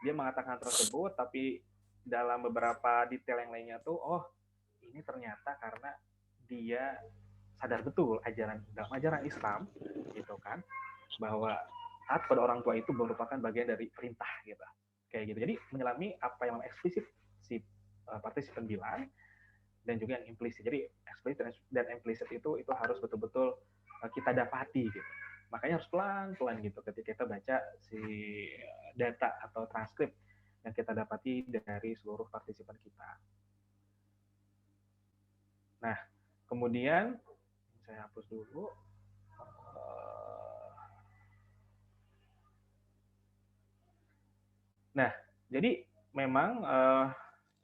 dia mengatakan tersebut, tapi dalam beberapa detail yang lainnya tuh, oh ini ternyata karena dia sadar betul dalam ajaran Islam gitu kan, bahwa taat pada orang tua itu merupakan bagian dari perintah gitu, kayak gitu. Jadi menyelami apa yang eksplisit si partisipan bilang dan juga yang implisit. Jadi eksplisit dan implisit itu harus betul-betul kita dapati gitu. Makanya harus pelan-pelan gitu ketika kita baca si data atau transkrip yang kita dapati dari seluruh partisipan kita. Nah, kemudian saya hapus dulu. Nah, jadi memang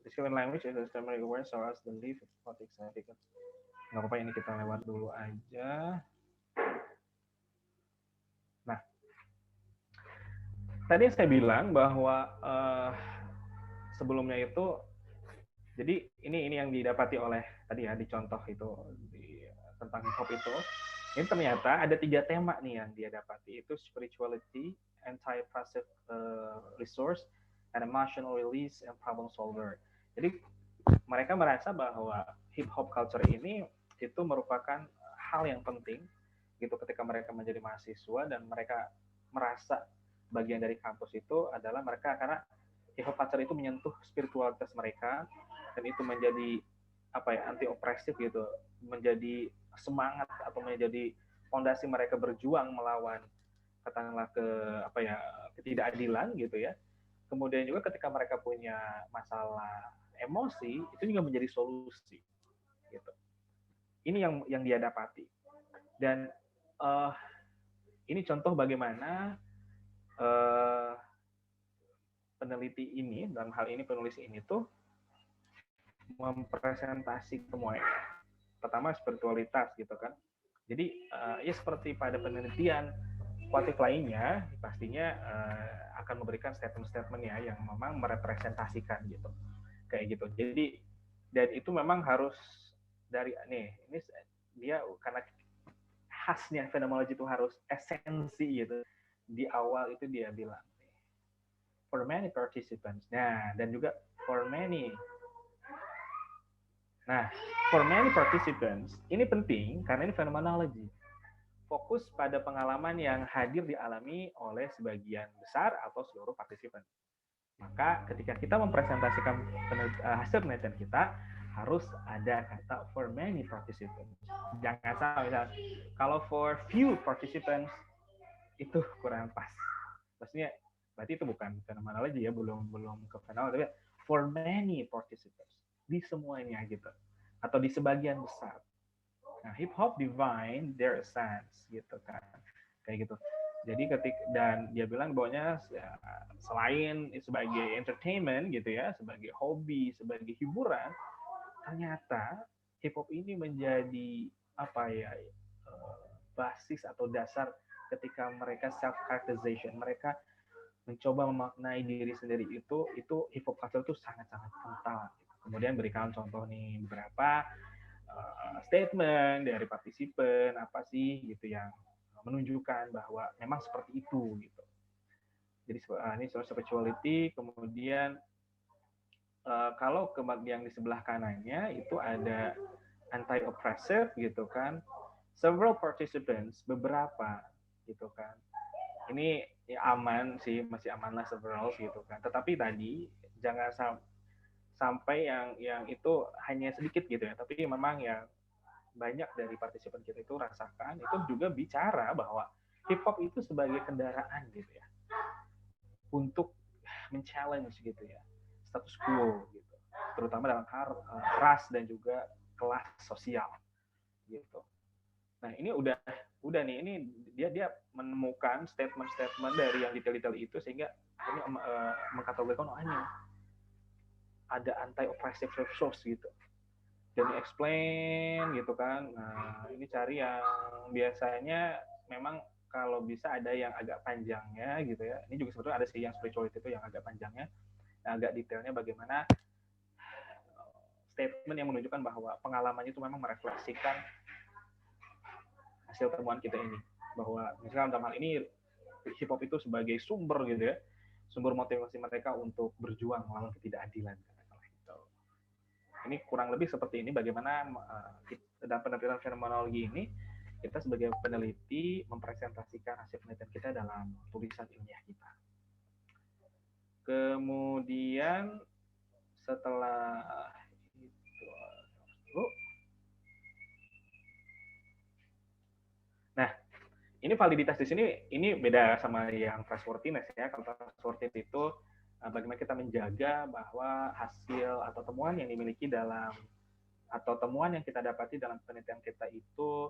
descriptive language is a primary word so as the leaf what significant. Nggak apa-apa, ini kita lewat dulu aja. Nah, tadi saya bilang bahwa sebelumnya itu, jadi ini yang didapati oleh tadi ya di contoh itu tentang hip hop itu. Ini ternyata ada 3 tema nih yang dia dapati, itu spirituality, anti-passive resource, and emotional release and problem solver. Jadi mereka merasa bahwa hip hop culture ini itu merupakan hal yang penting gitu ketika mereka menjadi mahasiswa, dan mereka merasa bagian dari kampus itu adalah mereka, karena hip hop culture itu menyentuh spiritualitas mereka, dan itu menjadi anti opresif gitu, menjadi semangat atau menjadi fondasi mereka berjuang melawan katakanlah ketidakadilan gitu ya. Kemudian juga ketika mereka punya masalah emosi, itu juga menjadi solusi gitu. Ini yang dia dapati, dan ini contoh bagaimana peneliti ini, dalam hal ini penulis ini tuh mempresentasi semuanya. Pertama spiritualitas gitu kan. Jadi ya seperti pada penelitian kualitatif lainnya, pastinya akan memberikan statement-statement ya yang memang merepresentasikan gitu, kayak gitu. Jadi dan itu memang harus dari ini dia karena khasnya fenomenologi itu harus esensi gitu. Di awal itu dia bilang for many participants. Nah, dan juga for many participants, ini penting karena ini fenomenologi. Fokus pada pengalaman yang hadir dialami oleh sebagian besar atau seluruh partisipan. Maka ketika kita mempresentasikan hasil penelitian kita, harus ada kata for many participants. Jangan salah, misalnya kalau for few participants itu kurang pas. Maksudnya berarti itu bukan fenomenologi ya, belum ke fenomenologi, tapi for many participants, di semuanya gitu, atau di sebagian besar. Nah, hip hop divine their essence gitu kan, kayak gitu. Jadi dan dia bilang bahwanya selain sebagai entertainment gitu ya, sebagai hobi, sebagai hiburan, ternyata hip hop ini menjadi basis atau dasar ketika mereka self characterization, mereka mencoba memaknai diri sendiri, itu hip hop culture itu sangat-sangat kental. Kemudian berikan contoh nih beberapa statement dari partisipan apa sih gitu yang menunjukkan bahwa memang seperti itu gitu. Jadi ini social spirituality, kemudian kalau yang di sebelah kanannya itu ada anti-oppressive gitu kan. Several participants, beberapa gitu kan. Ini ya aman sih, masih aman lah several gitu kan. Tetapi tadi jangan sampai yang itu hanya sedikit gitu ya. Tapi memang yang banyak dari partisipan kita itu rasakan, itu juga bicara bahwa hip hop itu sebagai kendaraan gitu ya. Untuk men-challenge gitu ya status quo gitu, terutama dalam hal ras dan juga kelas sosial gitu. Nah ini udah nih, ini dia menemukan statement-statement dari yang detail-detail itu sehingga ini mengkategorikan ini ada anti-oppressive resource gitu. Dan explain gitu kan. Nah ini cari yang biasanya memang kalau bisa ada yang agak panjangnya gitu ya. Ini juga sebetulnya ada sih yang spirituality itu yang agak panjangnya, agak detailnya bagaimana statement yang menunjukkan bahwa pengalamannya itu memang merefleksikan hasil temuan kita ini. Bahwa misalnya dalam hal ini hip hop itu sebagai sumber gitu ya, sumber motivasi mereka untuk berjuang melawan ketidakadilan. Ini kurang lebih seperti ini bagaimana dalam penelitian fenomenologi ini kita sebagai peneliti mempresentasikan hasil penelitian kita dalam tulisan ilmiah kita. Kemudian setelah itu, nah ini validitas di sini ini beda sama yang trustworthiness ya. Kalau trustworthiness itu bagaimana kita menjaga bahwa hasil atau temuan yang dimiliki dalam atau temuan yang kita dapati dalam penelitian kita itu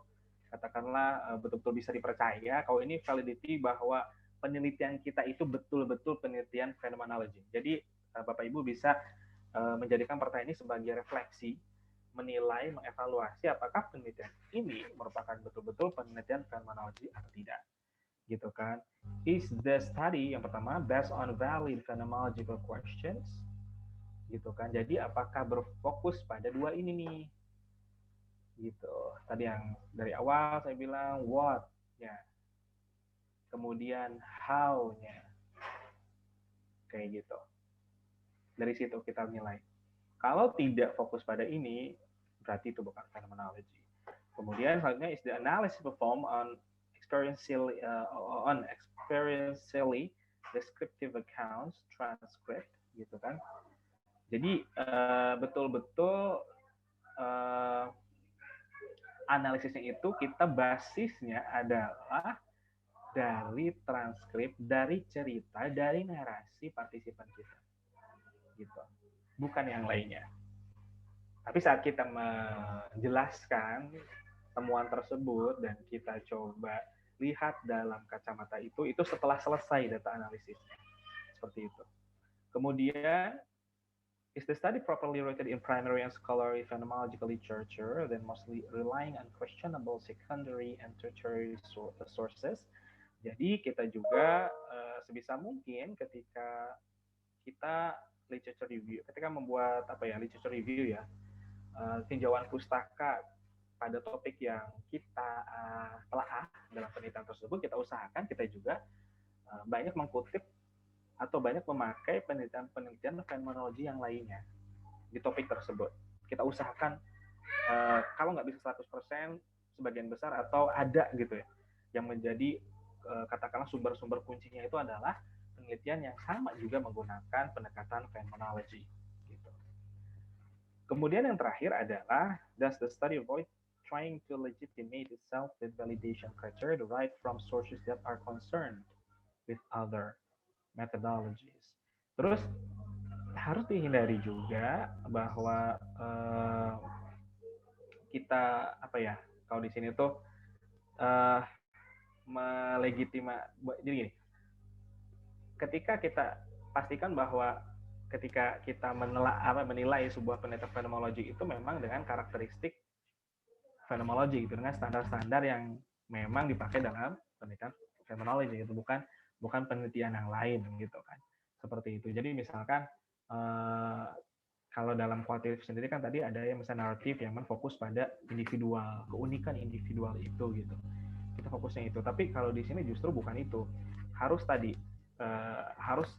katakanlah betul-betul bisa dipercaya. Kalau ini validity bahwa penelitian kita itu betul-betul penelitian fenomenologi. Jadi Bapak Ibu bisa menjadikan pertanyaan ini sebagai refleksi, menilai, mengevaluasi apakah penelitian ini merupakan betul-betul penelitian fenomenologi atau tidak. Gitu kan. Is the study yang pertama based on valid phenomenological questions? Gitu kan. Jadi apakah berfokus pada dua ini nih? Gitu. Tadi yang dari awal saya bilang what-nya. Kemudian how-nya. Kayak gitu. Dari situ kita nilai. Kalau tidak fokus pada ini, berarti itu bukan phenomenology. Kemudian selanjutnya is the analysis performed on experientially descriptive accounts, transcript, gitu kan. Jadi betul-betul analisisnya itu kita basisnya adalah dari transkrip, dari cerita, dari narasi partisipan kita, gitu. Bukan yang lainnya. Tapi saat kita menjelaskan temuan tersebut dan kita coba lihat dalam kacamata itu setelah selesai data analisisnya. Seperti itu. Kemudian, is the study properly rooted in primary and scholarly phenomenological literature, then mostly relying on questionable secondary and tertiary sources. Jadi kita juga sebisa mungkin ketika kita literature review, ketika membuat literature review ya, tinjauan pustaka pada topik yang kita telah dalam penelitian tersebut, kita usahakan kita juga banyak mengkutip atau banyak memakai penelitian fenomenologi yang lainnya di topik tersebut. Kita usahakan kalau nggak bisa 100%, sebagian besar atau ada gitu ya, yang menjadi katakanlah sumber-sumber kuncinya itu adalah penelitian yang sama juga menggunakan pendekatan fenomenologi. Gitu. Kemudian yang terakhir adalah, does the study avoid trying to legitimate itself with validation criteria derived from sources that are concerned with other methodologies. Terus harus dihindari juga bahwa kita kalau di sini tuh jadi gini, ketika kita pastikan bahwa ketika kita menilai sebuah penelitian fenomenologi itu memang dengan karakteristik fenomenologi gitu, dengan standar-standar yang memang dipakai dalam penelitian fenomenologi itu, bukan penelitian yang lain gitu kan, seperti itu. Jadi misalkan kalau dalam kualitatif sendiri kan tadi ada yang misalnya naratif yang fokus pada individual, keunikan individual itu gitu, kita fokusnya itu. Tapi kalau di sini justru bukan itu, harus tadi harus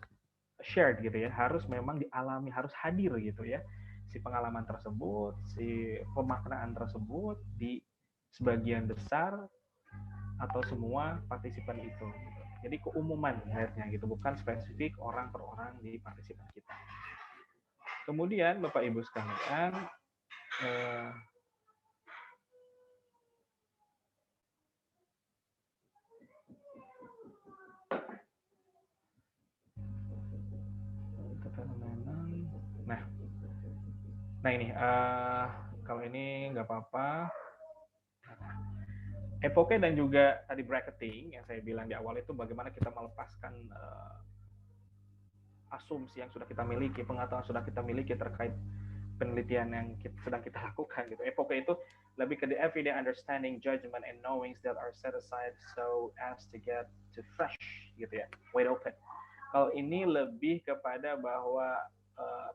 shared gitu ya, harus memang dialami, harus hadir gitu ya, si pengalaman tersebut, si pemaknaan tersebut di sebagian besar atau semua partisipan itu. Gitu. Jadi keumuman akhirnya gitu, bukan spesifik orang per orang di partisipan kita. Kemudian Bapak Ibu sekalian, nah ini kalau ini nggak apa-apa. Epoke dan juga tadi bracketing yang saya bilang di awal itu bagaimana kita melepaskan asumsi yang sudah kita miliki, pengetahuan sudah kita miliki terkait penelitian yang sedang kita lakukan gitu. Epoke itu lebih ke the everyday understanding, judgment, and knowings that are set aside so as to get to fresh gitu ya, wide open. Kalau ini lebih kepada bahwa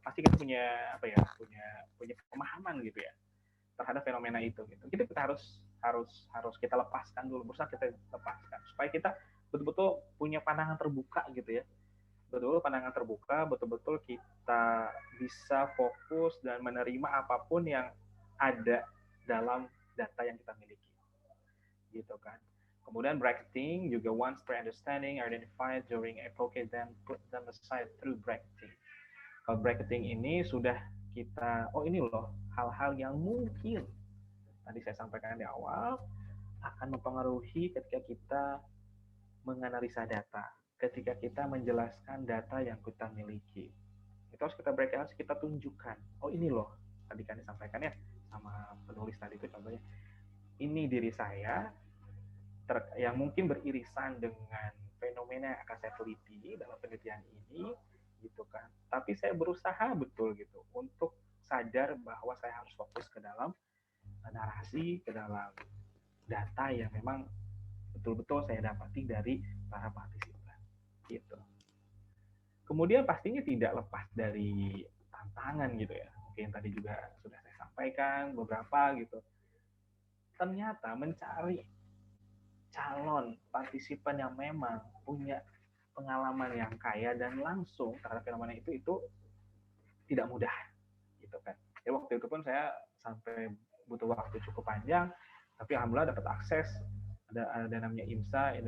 pasti kita punya apa ya, punya pemahaman gitu ya terhadap fenomena itu gitu. Kita harus kita lepaskan dulu, berusaha kita lepaskan supaya kita betul-betul punya pandangan terbuka gitu ya. Betul pandangan terbuka, betul-betul kita bisa fokus dan menerima apapun yang ada dalam data yang kita miliki. Gitu kan. Kemudian bracketing juga once pre-understanding identified during epoche then put them aside through bracketing. Kalau bracketing ini sudah kita, oh ini loh hal-hal yang mungkin tadi saya sampaikan di awal akan mempengaruhi ketika kita menganalisa data, ketika kita menjelaskan data yang kita miliki. Itu harus kita break, harus kita tunjukkan. Oh ini loh, tadi kan disampaikan ya sama penulis tadi itu contohnya. Ini diri saya yang mungkin beririsan dengan fenomena yang akan saya teliti dalam penelitian ini, gitu kan. Tapi saya berusaha betul gitu untuk sadar bahwa saya harus fokus ke dalam narasi, ke dalam data yang memang betul-betul saya dapati dari para partisipan. Gitu. Kemudian pastinya tidak lepas dari tantangan gitu ya. Mungkin tadi juga sudah saya sampaikan beberapa gitu. Ternyata mencari calon partisipan yang memang punya pengalaman yang kaya dan langsung terhadap fenomena itu tidak mudah gitu kan. Ya waktu itu pun saya sampai butuh waktu cukup panjang, tapi alhamdulillah dapat akses. Ada namanya IMSA,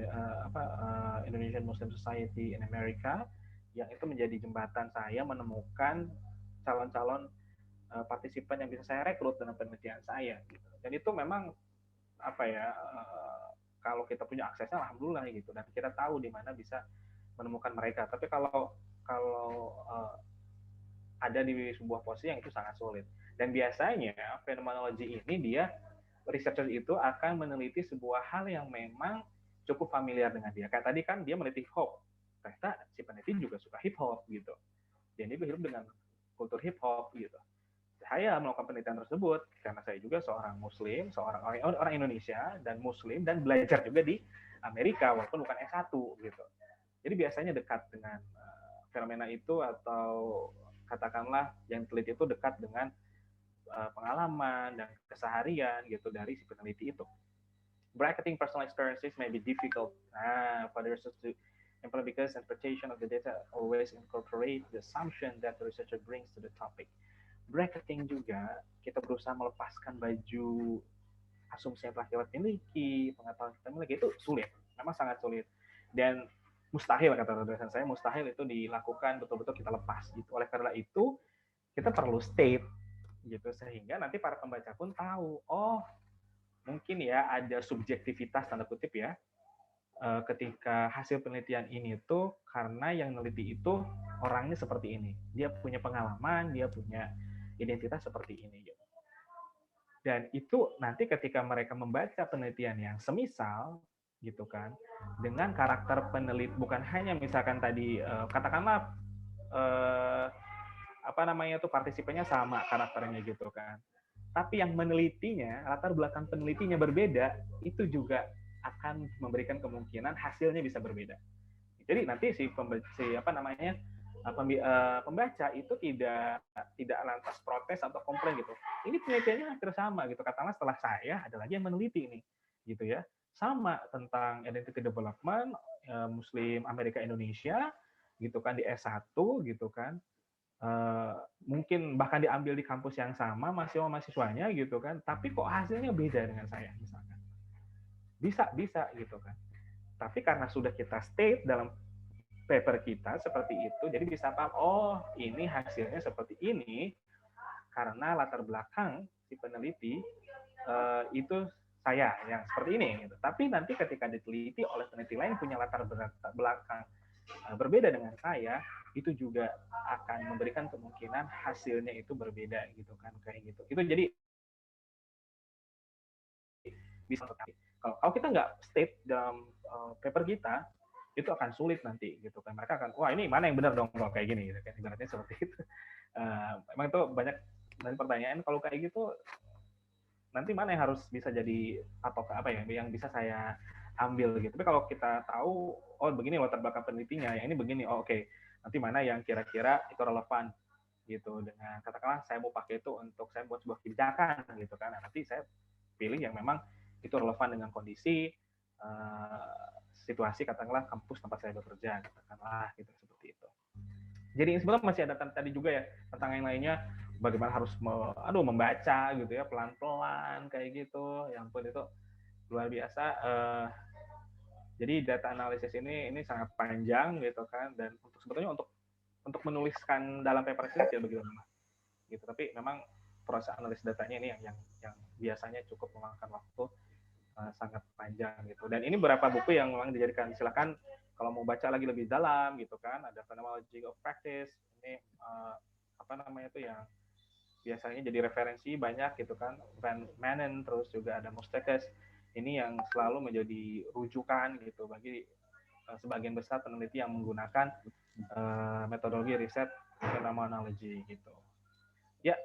Indonesian Muslim Society in America, yang itu menjadi jembatan saya menemukan calon-calon partisipan yang bisa saya rekrut dalam penelitian saya. Gitu. Dan itu memang kalau kita punya aksesnya alhamdulillah gitu, dan kita tahu di mana bisa menemukan mereka. Tapi kalau ada di sebuah posisi yang itu sangat sulit. Dan biasanya fenomenologi ini dia researcher itu akan meneliti sebuah hal yang memang cukup familiar dengan dia. Kayak tadi kan dia meneliti hip hop. Ternyata si peneliti juga suka hip hop gitu. Dan dia hidup dengan kultur hip hop gitu. Saya melakukan penelitian tersebut karena saya juga seorang muslim, orang Indonesia dan muslim, dan belajar juga di Amerika walaupun bukan S1 gitu. Jadi biasanya dekat dengan fenomena itu, atau katakanlah yang diteliti itu dekat dengan pengalaman dan keseharian gitu dari si peneliti itu. Bracketing personal experiences may be difficult for the researcher to implement because interpretation of the data always incorporate the assumption that the researcher brings to the topic. Bracketing juga kita berusaha melepaskan baju asumsi yang telah kita miliki, pengetahuan kita miliki, itu sulit, memang sangat sulit, dan mustahil, kata dosen saya, mustahil itu dilakukan betul-betul kita lepas gitu. Oleh karena itu kita perlu state gitu, sehingga nanti para pembaca pun tahu, oh mungkin ya ada subjektivitas tanda kutip ya ketika hasil penelitian ini tuh karena yang neliti itu orangnya seperti ini, dia punya pengalaman, dia punya identitas seperti ini gitu. Dan itu nanti ketika mereka membaca penelitian yang semisal gitu kan, dengan karakter peneliti, bukan hanya misalkan tadi katakanlah partisipannya sama karakternya gitu kan, tapi yang menelitinya, latar belakang penelitinya berbeda, itu juga akan memberikan kemungkinan hasilnya bisa berbeda. Jadi nanti pembaca itu tidak lantas protes atau komplain gitu. Ini penelitiannya hampir sama gitu. Katakanlah setelah saya ada lagi yang meneliti ini, gitu ya. Sama tentang identity development, Muslim Amerika Indonesia gitu kan di S1 gitu kan. Mungkin bahkan diambil di kampus yang sama mahasiswanya gitu kan, tapi kok hasilnya beda dengan saya misalkan. Bisa gitu kan. Tapi karena sudah kita state dalam paper kita seperti itu, jadi bisa paham, oh ini hasilnya seperti ini karena latar belakang si peneliti itu saya yang seperti ini. Gitu. Tapi nanti ketika diteliti oleh peneliti lain punya latar belakang berbeda dengan saya, itu juga akan memberikan kemungkinan hasilnya itu berbeda gitu kan, kayak gitu. Itu jadi bisa kalau kita nggak state dalam paper kita, itu akan sulit nanti gitu kan. Mereka akan, wah ini mana yang benar dong kalau kayak gini gitu kan. Ibaratnya seperti itu. Memang itu banyak dari pertanyaan, kalau kayak gitu nanti mana yang harus bisa jadi atau apa ya yang bisa saya ambil gitu. Tapi kalau kita tahu, oh begini latar belakang penelitinya, yang ini begini, oh oke. Nanti mana yang kira-kira itu relevan gitu dengan katakanlah saya mau pakai itu untuk saya buat sebuah kebijakan gitu kan. Nah, nanti saya pilih yang memang itu relevan dengan kondisi situasi katakanlah kampus tempat saya bekerja katakanlah gitu seperti itu. Jadi sebenarnya masih ada tadi juga ya tentang yang lainnya, bagaimana harus membaca gitu ya pelan-pelan kayak gitu, yang pun itu luar biasa. Jadi data analisis ini sangat panjang gitu kan, dan sebetulnya untuk menuliskan dalam paper ini tidak begitu lama gitu, tapi memang proses analisis datanya ini yang biasanya cukup memakan waktu sangat panjang gitu. Dan ini beberapa buku yang memang dijadikan, silakan kalau mau baca lagi lebih dalam gitu kan, ada Phenomenology of Practice, ini apa namanya itu yang biasanya jadi referensi banyak gitu kan, Van Manen, terus juga ada Mustekes, ini yang selalu menjadi rujukan gitu bagi sebagian besar peneliti yang menggunakan metodologi riset phenomenology gitu. Ya,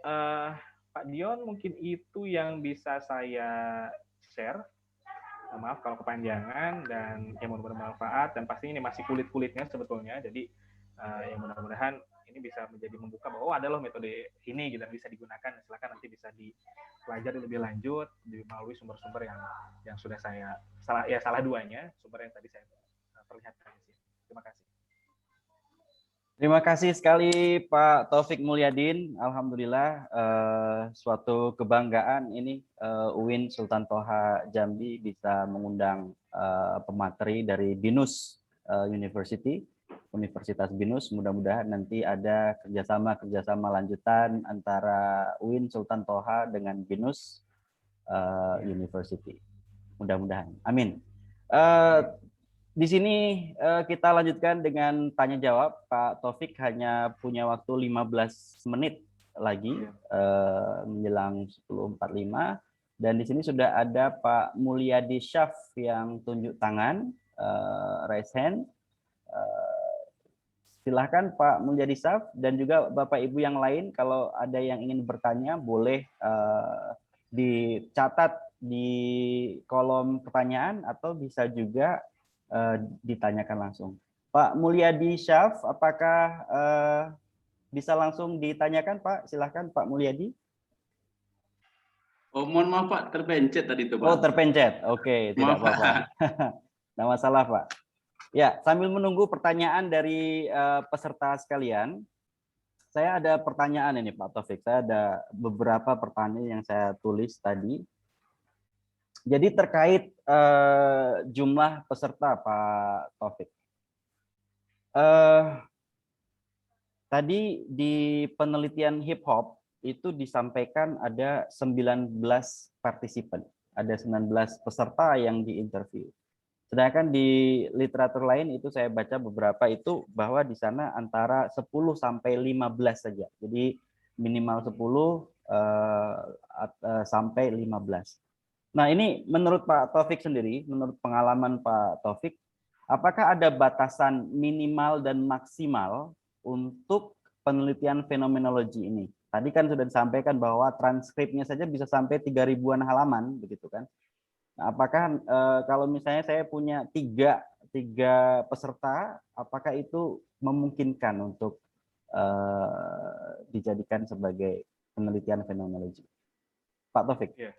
Pak Dion, mungkin itu yang bisa saya share. Maaf kalau kepanjangan, dan yang mudah-mudahan bermanfaat, dan pasti ini masih kulit-kulitnya sebetulnya. Jadi yang mudah-mudahan ini bisa menjadi membuka bahwa ada loh metode ini gitu bisa digunakan. Silakan nanti bisa dipelajari lebih lanjut melalui sumber-sumber yang sudah saya salah duanya sumber yang tadi saya perlihatkan di sini. Terima kasih. Terima kasih sekali Pak Taufik Mulyadin. Alhamdulillah suatu kebanggaan ini UIN Sultan Toha Jambi bisa mengundang pemateri dari BINUS University, Universitas BINUS. Mudah-mudahan nanti ada kerjasama lanjutan antara UIN Sultan Toha dengan BINUS University. Mudah-mudahan. Amin. Di sini kita lanjutkan dengan tanya jawab. Pak Taufik hanya punya waktu 15 menit lagi menjelang 10.45, dan di sini sudah ada Pak Mulyadi Syaf yang tunjuk tangan, raise hand. Silahkan Pak Mulyadi Syaf, dan juga Bapak Ibu yang lain kalau ada yang ingin bertanya boleh dicatat di kolom pertanyaan atau bisa juga ditanyakan langsung. Pak Mulyadi Syaf, apakah bisa langsung ditanyakan Pak? Silahkan Pak Mulyadi. Oh, mohon maaf Pak, terpencet tadi itu Pak. Oh, terpencet. Oke, tidak apa-apa. Tidak masalah Pak. Ya, sambil menunggu pertanyaan dari peserta sekalian, saya ada pertanyaan ini Pak Taufik. Saya ada beberapa pertanyaan yang saya tulis tadi. Jadi terkait jumlah peserta Pak Taufik. Tadi di penelitian hip hop itu disampaikan ada 19 partisipan, ada 19 peserta yang diinterview. Sedangkan di literatur lain itu saya baca beberapa itu bahwa di sana antara 10 sampai 15 saja. Jadi minimal 10 sampai 15. Nah, ini menurut Pak Taufik sendiri, menurut pengalaman Pak Taufik, apakah ada batasan minimal dan maksimal untuk penelitian fenomenologi ini? Tadi kan sudah disampaikan bahwa transkripnya saja bisa sampai 3.000-an halaman, begitu kan? Nah, apakah kalau misalnya saya punya tiga peserta, apakah itu memungkinkan untuk dijadikan sebagai penelitian fenomenologi? Pak Taufik. Ya.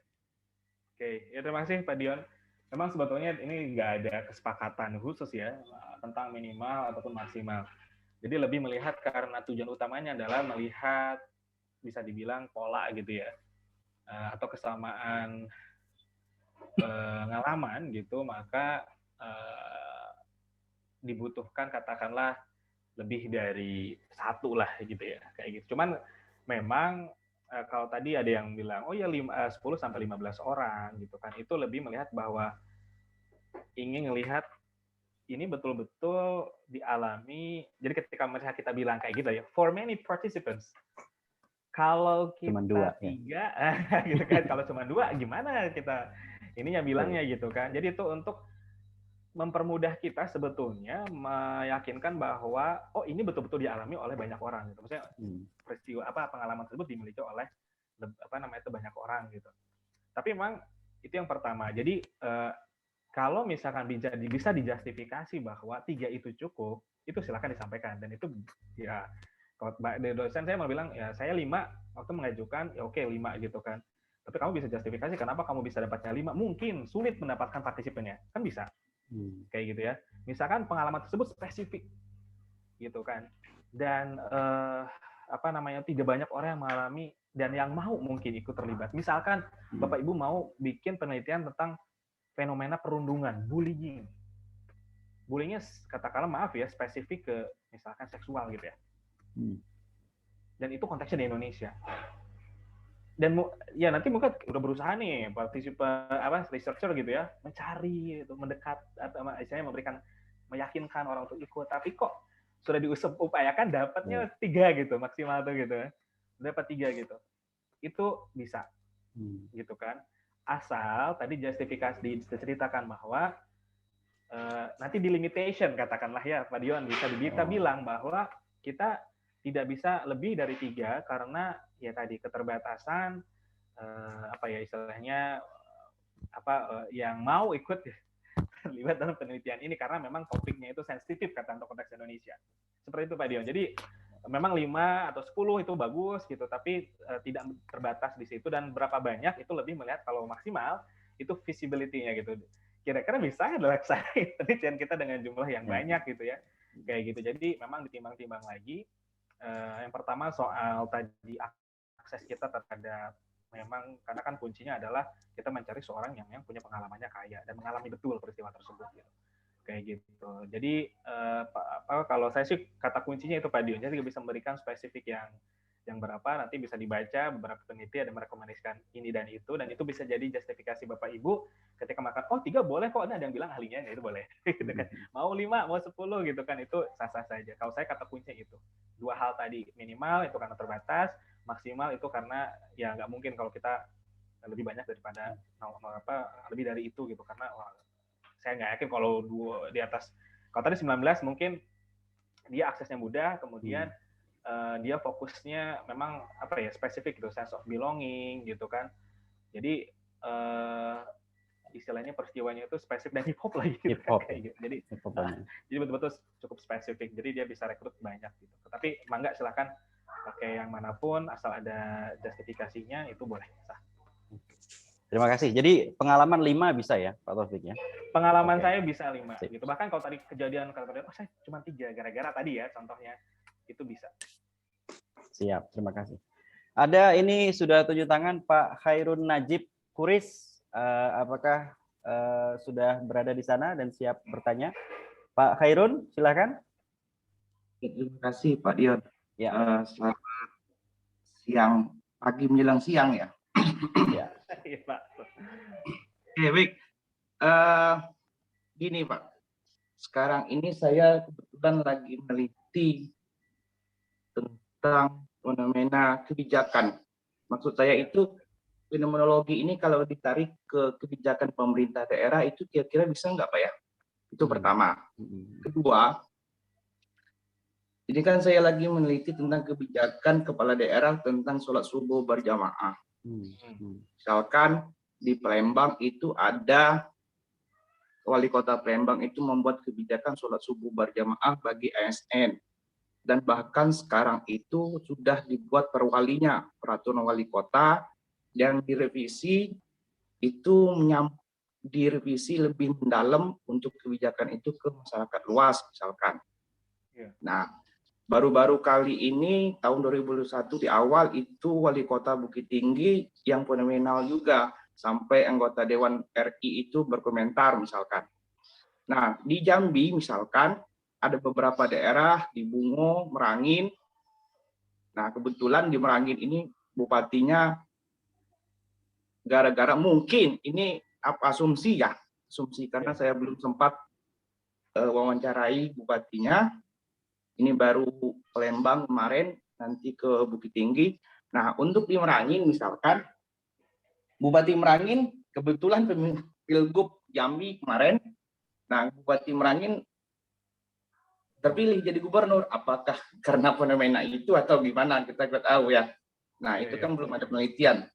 Oke, ya terima kasih Pak Dion. memang sebetulnya ini nggak ada kesepakatan khusus ya tentang minimal ataupun maksimal. Jadi lebih melihat karena tujuan utamanya adalah melihat bisa dibilang pola gitu ya, atau kesamaan pengalaman gitu, maka dibutuhkan katakanlah lebih dari satu lah gitu ya, kayak gitu. Cuman memang kalau tadi ada yang bilang, oh ya 10 sampai 15 orang gitu kan, itu lebih melihat bahwa ingin melihat ini betul-betul dialami. Jadi ketika mereka kita bilang kayak gitu ya, for many participants, kalau kita Cuman dua, tiga, gitu kan, kalau cuma dua gimana kita ininya bilangnya gitu kan. Jadi itu untuk mempermudah kita sebetulnya meyakinkan bahwa oh ini betul-betul dialami oleh banyak orang gitu. Maksudnya peristiwa pengalaman tersebut dimiliki oleh itu banyak orang gitu. Tapi memang itu yang pertama. Jadi kalau misalkan bisa dijustifikasi bahwa 3 itu cukup, itu silakan disampaikan. Dan itu ya kalau dari dosen saya mau bilang ya saya 5 waktu mengajukan ya oke 5 gitu kan. Tapi kamu bisa justifikasi kenapa kamu bisa dapatnya 5. Mungkin sulit mendapatkan partisipannya. Kan bisa. Kayak gitu ya. Misalkan pengalaman tersebut spesifik gitu kan. Dan tidak banyak orang yang mengalami dan yang mau mungkin ikut terlibat. Misalkan Bapak Ibu mau bikin penelitian tentang fenomena perundungan, bullying. Bullyingnya katakanlah maaf ya, spesifik ke misalkan seksual gitu ya. Dan itu konteksnya di Indonesia. Dan ya nanti mungkin udah berusaha nih researcher gitu ya, mencari itu mendekat atau istilahnya meyakinkan orang untuk ikut, tapi kok sudah diupayakan dapatnya 3 gitu maksimal tuh gitu. Dapat 3 gitu. Itu bisa. Gitu kan. Asal tadi justifikasi diceritakan bahwa nanti di limitation katakanlah ya Pak Dion bisa bilang bahwa kita tidak bisa lebih dari 3 karena ya tadi keterbatasan istilahnya yang mau ikut terlibat dalam penelitian ini karena memang topiknya itu sensitif kata untuk konteks Indonesia. Seperti itu Pak Dion. Jadi memang 5 atau 10 itu bagus gitu, tapi tidak terbatas di situ dan berapa banyak itu lebih melihat kalau maksimal itu visibility-nya gitu. Kira-kira bisa dilaksanakan penelitian kita dengan jumlah yang banyak gitu ya. Kayak gitu. Jadi memang ditimbang-timbang lagi. Yang pertama soal tadi akses kita terhadap memang karena kan kuncinya adalah kita mencari seorang yang punya pengalamannya kaya dan mengalami betul peristiwa tersebut gitu. Kayak gitu. Jadi kalau saya sih kata kuncinya itu Pak Dion. Jadi bisa memberikan spesifik yang berapa nanti bisa dibaca beberapa peneliti ada merekomendasikan ini dan itu bisa jadi justifikasi Bapak Ibu ketika makan 3 boleh kok, ada yang bilang ahlinya itu boleh gitu kan. Mau 5 mau 10 gitu kan, itu sah-sah saja. Kalau saya kata kuncinya itu 2 hal tadi, minimal itu karena terbatas, maksimal itu karena ya nggak mungkin kalau kita lebih banyak daripada lebih dari itu gitu, karena saya nggak yakin kalau di atas, kalau tadi 19 mungkin dia aksesnya mudah, kemudian dia fokusnya memang spesifik gitu, sense of belonging gitu kan. Jadi istilahnya peristiwanya itu spesifik dan hip hop lagi gitu. Gitu. Jadi betul-betul cukup spesifik. Jadi dia bisa rekrut banyak gitu. Tapi mangga silakan pakai yang manapun asal ada justifikasinya itu boleh sah. Terima kasih. Jadi pengalaman 5 bisa ya, Pak Taufik ya? Pengalaman saya bisa 5 gitu. Bahkan kalau tadi kejadian saya cuma 3 gara-gara tadi ya contohnya itu bisa. Siap, terima kasih. Ada ini sudah tunjuk tangan Pak Khairun Najib Kuris. Apakah sudah berada di sana dan siap bertanya? Pak Khairun, silakan. Terima kasih Pak Dion. Ya. Selamat siang, pagi menjelang siang ya. Ya. Iya Pak. Oke, baik. Gini Pak, sekarang ini saya kebetulan lagi meneliti tentang fenomena kebijakan. Maksud saya itu fenomenologi ini kalau ditarik ke kebijakan pemerintah daerah itu kira-kira bisa nggak Pak ya? Itu pertama. Kedua, ini kan saya lagi meneliti tentang kebijakan kepala daerah tentang sholat subuh berjamaah. Misalkan di Palembang itu ada wali kota Palembang itu membuat kebijakan sholat subuh berjamaah bagi ASN. Dan bahkan sekarang itu sudah dibuat perwalinya, peraturan wali kota yang direvisi itu direvisi lebih mendalam untuk kebijakan itu ke masyarakat luas misalkan. Iya. Nah, baru-baru kali ini tahun 2021 di awal itu wali kota Bukit Tinggi yang fenomenal juga sampai anggota Dewan RI itu berkomentar misalkan. Nah, di Jambi misalkan ada beberapa daerah di Bungo, Merangin. Nah, kebetulan di Merangin ini bupatinya gara-gara mungkin ini asumsi ya, asumsi karena saya belum sempat wawancarai bupatinya. Ini baru Palembang kemarin, nanti ke Bukit Tinggi. Nah, untuk di Merangin misalkan, Bupati Merangin kebetulan Pilgub Jambi kemarin. Nah, Bupati Merangin terpilih jadi gubernur. Apakah karena fenomena itu atau gimana? Kita nggak tahu ya. Nah, itu kan belum ada penelitian.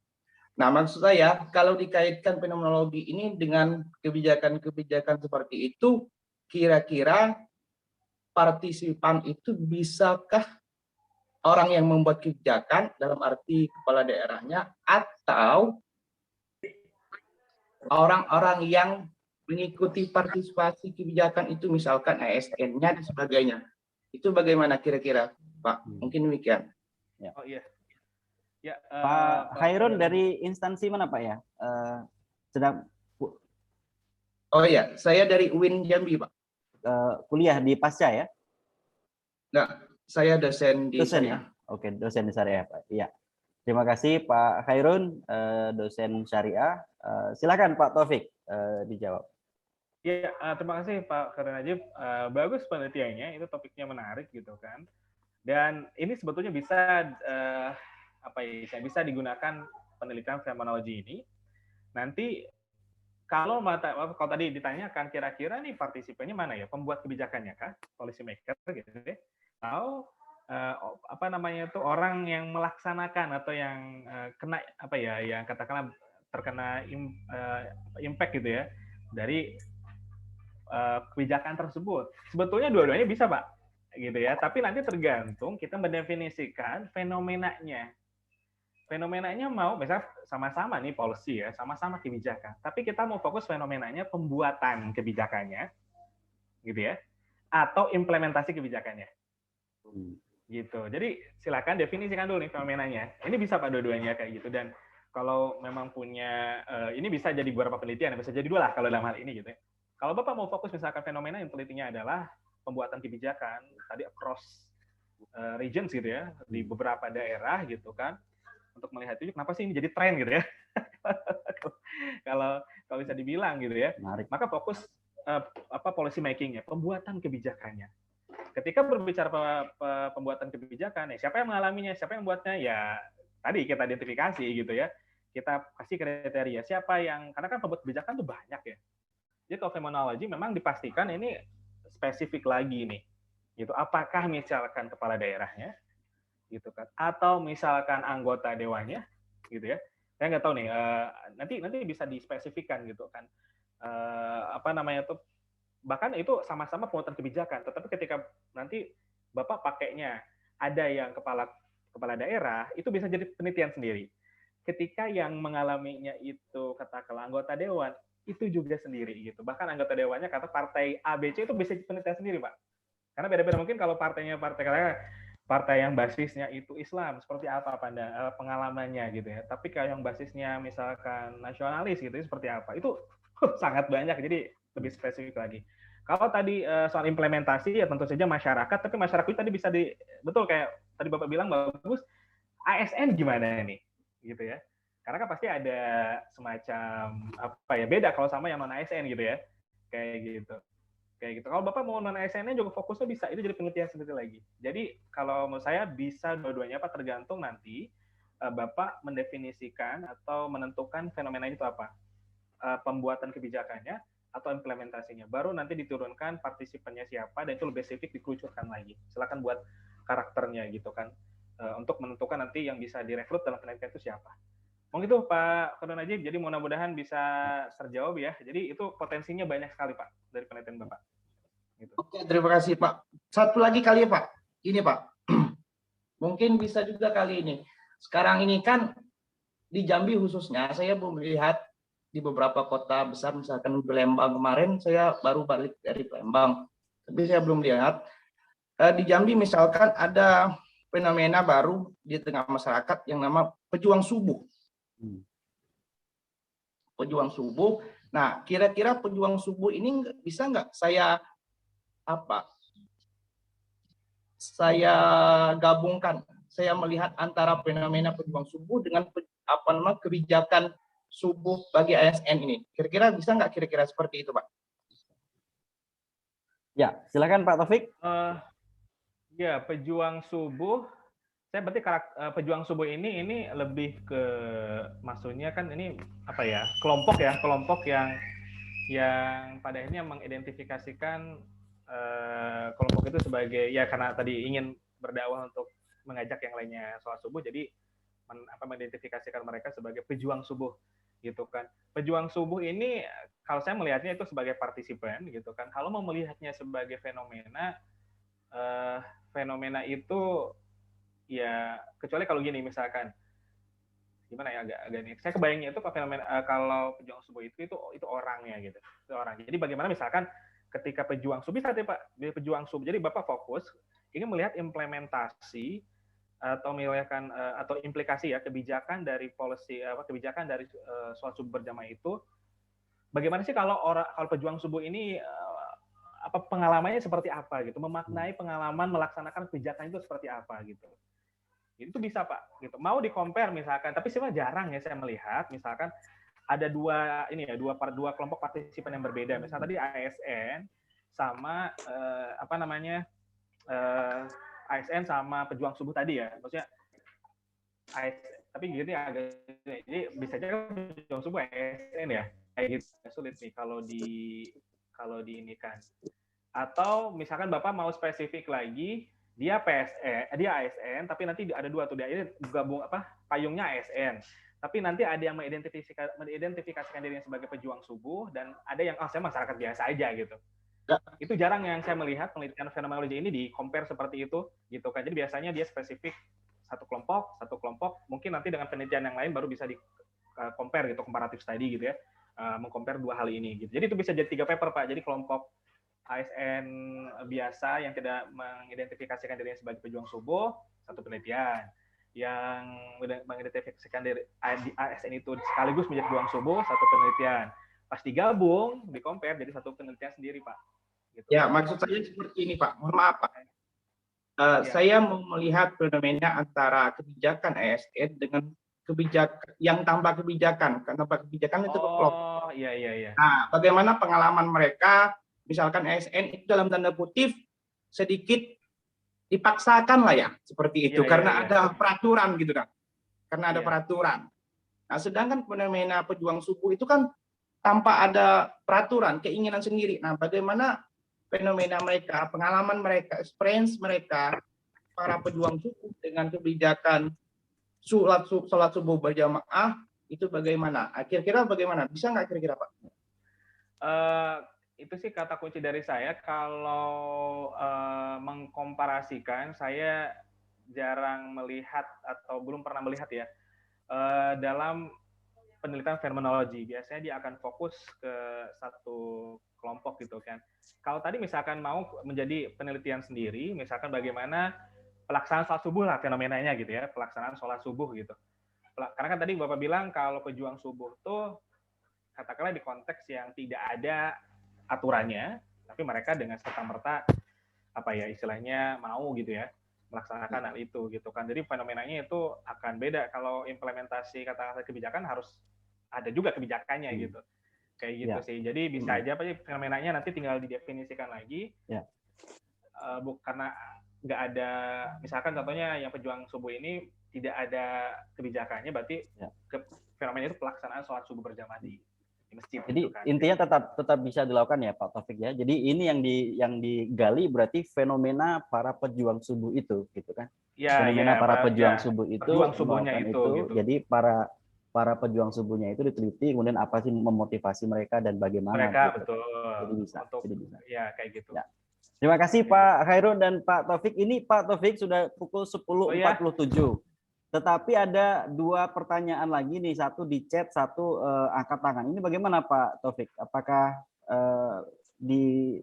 Nah, maksud saya kalau dikaitkan fenomenologi ini dengan kebijakan-kebijakan seperti itu, kira-kira partisipan itu bisakah orang yang membuat kebijakan dalam arti kepala daerahnya atau orang-orang yang mengikuti partisipasi kebijakan itu misalkan ASN-nya dan sebagainya. Itu bagaimana kira-kira, Pak? Mungkin demikian. Oh iya. Ya, Pak Khairun dari instansi mana Pak ya? Sedang Oh iya, saya dari UIN Jambi, Pak. kuliah di Pasca ya? Enggak, saya dosen di Dosen Syariah. ya? Oke, dosen di Syariah Pak. Iya. Terima kasih Pak Khairun, dosen Syariah. Silakan Pak Taufik dijawab. Ya, terima kasih Pak Khairun Najib. Bagus penelitiannya, itu topiknya menarik gitu kan. Dan ini sebetulnya bisa bisa digunakan penelitian fenomenologi ini. Nanti kalau tadi ditanyakan kira-kira nih partisipannya mana ya, pembuat kebijakannya kah, policy maker gitu ya, atau orang yang melaksanakan atau yang kena yang katakanlah terkena impact gitu ya dari kebijakan tersebut. Sebetulnya dua-duanya bisa Pak, gitu ya. Tapi nanti tergantung kita mendefinisikan fenomenanya. Fenomenanya mau misalnya sama-sama nih policy ya, sama-sama kebijakan. Tapi kita mau fokus fenomenanya pembuatan kebijakannya, gitu ya, atau implementasi kebijakannya. Gitu. Jadi silakan definisikan dulu nih fenomenanya. Ini bisa Pak dua-duanya kayak gitu. Dan kalau memang punya ini bisa jadi beberapa penelitian, bisa jadi dua lah kalau dalam hal ini gitu ya. Kalau Bapak mau fokus misalkan fenomena yang telitinya adalah pembuatan kebijakan tadi across regions gitu ya, di beberapa daerah gitu kan, untuk melihat itu kenapa sih ini jadi tren gitu ya. kalau bisa dibilang gitu ya. Menarik. Maka fokus policy making-nya, pembuatan kebijakannya. Ketika berbicara pembuatan kebijakan, ya siapa yang mengalaminya, siapa yang membuatnya, ya tadi kita identifikasi gitu ya. Kita kasih kriteria siapa yang, karena kan pembuat kebijakan tuh banyak ya. Jadi kalau fenomenologi memang dipastikan ini spesifik lagi nih. Gitu. Apakah misalkan kepala daerahnya, gitu kan, atau misalkan anggota dewannya, gitu ya. Saya nggak tahu nih. Nanti bisa dispesifikkan gitu kan. Bahkan itu sama-sama pembuatan kebijakan. Tetapi ketika nanti Bapak pakainya ada yang kepala daerah, itu bisa jadi penelitian sendiri. Ketika yang mengalaminya itu katakanlah anggota dewan, itu juga sendiri gitu. Bahkan anggota dewannya kata partai ABC itu bisa penelitian sendiri, Pak. Karena beda-beda mungkin kalau partai yang basisnya itu Islam, seperti apa pengalamannya gitu ya. Tapi kalau yang basisnya misalkan nasionalis gitu, seperti apa? Itu sangat banyak, jadi lebih spesifik lagi. Kalau tadi soal implementasi ya tentu saja masyarakat, tapi masyarakat itu tadi bisa betul kayak tadi Bapak bilang bagus, ASN gimana nih? Gitu ya. Karena kan pasti ada semacam beda kalau sama yang non ASN gitu ya. Kayak gitu. Kalau Bapak mau non ASN-nya juga fokusnya bisa, itu jadi penelitian sendiri lagi. Jadi kalau menurut saya bisa dua-duanya Pak, tergantung nanti Bapak mendefinisikan atau menentukan fenomena itu apa. Pembuatan kebijakannya atau implementasinya. Baru nanti diturunkan partisipannya siapa dan itu lebih spesifik dikerucutkan lagi. Silakan buat karakternya gitu kan. Untuk menentukan nanti yang bisa direkrut dalam penelitian itu siapa. Mungkin itu Pak Khairun Najib, jadi mudah-mudahan bisa terjawab ya. Jadi itu potensinya banyak sekali Pak dari penelitian Bapak. Gitu. Oke, terima kasih Pak. Satu lagi kali ya Pak. Ini Pak, mungkin bisa juga kali ini. Sekarang ini kan di Jambi khususnya, saya belum melihat di beberapa kota besar, misalkan di Lembang kemarin, saya baru balik dari Lembang, tapi saya belum lihat. Di Jambi misalkan ada fenomena baru di tengah masyarakat yang nama pejuang subuh. Pejuang subuh. Nah, kira-kira pejuang subuh ini bisa nggak saya gabungkan? Saya melihat antara fenomena pejuang subuh dengan kebijakan subuh bagi ASN ini. Kira-kira bisa nggak kira-kira seperti itu, Pak? Ya, silakan Pak Taufik. Ya, pejuang subuh. Saya berarti pejuang subuh ini lebih ke, maksudnya kan ini apa ya, kelompok yang pada akhirnya mengidentifikasikan kelompok itu sebagai, ya karena tadi ingin berdakwah untuk mengajak yang lainnya sholat subuh, jadi mengidentifikasikan mereka sebagai pejuang subuh gitu kan. Pejuang subuh ini kalau saya melihatnya itu sebagai partisipan gitu kan. Kalau mau melihatnya sebagai fenomena itu ya, kecuali kalau gini misalkan, gimana ya, agak nih, saya kebayangnya itu kalau pejuang subuh itu orangnya gitu, itu orang. Jadi bagaimana misalkan ketika pejuang subuh tadi Pak, pejuang subuh, jadi Bapak fokus ingin melihat implementasi atau melihatkan atau implikasi ya kebijakan dari kebijakan dari sholat subuh berjamaah itu, bagaimana sih kalau pejuang subuh ini pengalamannya seperti apa gitu, memaknai pengalaman melaksanakan kebijakan itu seperti apa gitu. Itu bisa Pak gitu. Mau di-compare misalkan, tapi sebenarnya jarang ya saya melihat misalkan ada dua kelompok partisipan yang berbeda. Misalnya tadi ASN sama ASN sama pejuang subuh tadi ya. Maksudnya tapi gini agak, jadi bisa aja pejuang subuh ASN ya. Kayak gitu sulit nih kalau di ini kan. Atau misalkan Bapak mau spesifik lagi, dia ASN, tapi nanti ada dua tuh, dia gabung payungnya ASN. Tapi nanti ada yang mengidentifikasikan dirinya sebagai pejuang subuh, dan ada yang saya masyarakat biasa aja gitu. Ya. Itu jarang yang saya melihat penelitian fenomenologi ini di compare seperti itu gitu kan. Jadi biasanya dia spesifik satu kelompok, mungkin nanti dengan penelitian yang lain baru bisa di compare gitu, comparative study gitu ya, mengcompare dua hal ini gitu. Jadi itu bisa jadi 3 paper Pak. Jadi kelompok ASN biasa yang tidak mengidentifikasikan dirinya sebagai pejuang subuh, satu penelitian. Yang mengidentifikasikan diri ASN itu sekaligus menjadi pejuang subuh, satu penelitian. Pas digabung, di-compare jadi satu penelitian sendiri, Pak. Gitu. Ya, maksud saya seperti ini, Pak. Mohon maaf, Pak. Saya mau melihat fenomena antara kebijakan ASN dengan kebijakan yang tanpa kebijakan. Karena kebijakan itu kelompok. Oh, iya. Nah, bagaimana pengalaman mereka? Misalkan ASN itu dalam tanda kutip sedikit dipaksakan lah ya, seperti itu, karena ada peraturan gitu kan, karena ada peraturan. Nah, sedangkan fenomena pejuang subuh itu kan tanpa ada peraturan, keinginan sendiri. Nah, bagaimana fenomena mereka, pengalaman mereka, experience mereka, para pejuang subuh dengan kebijakan sholat subuh berjamaah itu bagaimana? Kira-kira bagaimana? Bisa nggak kira-kira Pak? Itu sih kata kunci dari saya. Kalau mengkomparasikan, saya jarang melihat atau belum pernah melihat ya dalam penelitian fenomenologi. Biasanya dia akan fokus ke satu kelompok gitu kan. Kalau tadi misalkan mau menjadi penelitian sendiri, misalkan bagaimana pelaksanaan sholat subuh lah fenomenanya gitu ya, pelaksanaan sholat subuh gitu. Karena kan tadi Bapak bilang kalau pejuang subuh tuh katakanlah di konteks yang tidak ada aturannya, tapi mereka dengan serta-merta istilahnya mau gitu ya melaksanakan hal itu gitu kan. Jadi fenomenanya itu akan beda. Kalau implementasi kata-kata kebijakan harus ada juga kebijakannya gitu. Kayak gitu sih. Jadi bisa aja fenomenanya nanti tinggal didefinisikan lagi. Karena nggak ada, misalkan contohnya yang pejuang subuh ini tidak ada kebijakannya, berarti fenomena itu pelaksanaan sholat subuh berjamaah di masjid. Jadi gitu kan. intinya tetap bisa dilakukan ya Pak Taufik ya. Jadi ini yang digali berarti fenomena para pejuang subuh itu gitu kan. Fenomena para pejuang subuh itu, pejuang subuhnya itu gitu. Jadi para pejuang subuhnya itu diteliti, kemudian apa sih memotivasi mereka dan bagaimana. Mereka gitu. betul. Jadi bisa. Ya kayak gitu. Ya. Terima kasih Pak Khairul dan Pak Taufik. Ini Pak Taufik sudah pukul 10.47. Tetapi ada dua pertanyaan lagi nih, satu di chat, satu angkat tangan. Ini bagaimana Pak Taufik? Apakah di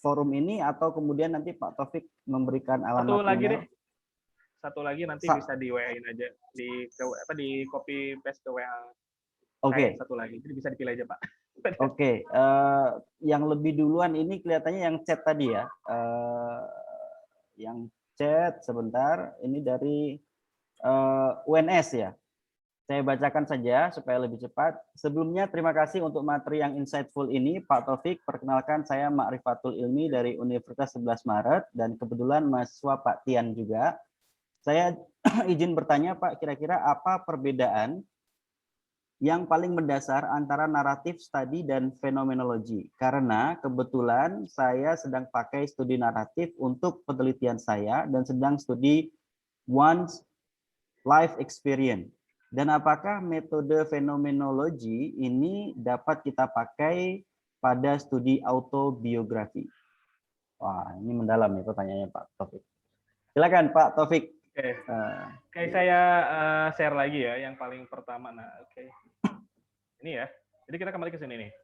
forum ini atau kemudian nanti Pak Taufik memberikan alamat Satu lagi email? deh. Satu lagi nanti Sa- bisa di WA-in aja, di copy paste ke WA Oke. saya satu lagi. Jadi bisa dipilih aja, Pak. Oke, yang lebih duluan ini kelihatannya yang chat tadi ya. Yang chat sebentar, ini dari UNS ya. Saya bacakan saja supaya lebih cepat. Sebelumnya terima kasih untuk materi yang insightful ini, Pak Taufik. Perkenalkan saya Ma'rifatul Ilmi dari Universitas 11 Maret dan kebetulan mahasiswa Pak Tian juga. Saya izin bertanya Pak, kira-kira apa perbedaan yang paling mendasar antara naratif study dan fenomenologi? Karena kebetulan saya sedang pakai studi naratif untuk penelitian saya dan sedang studi one's life experience. Dan apakah metode fenomenologi ini dapat kita pakai pada studi autobiografi? Wah, ini mendalam ya pertanyaannya Pak Taufik. Silakan Pak Taufik. Oke. Oke, saya share lagi ya yang paling pertama. Nah, oke. Ini ya. Jadi kita kembali ke sini nih.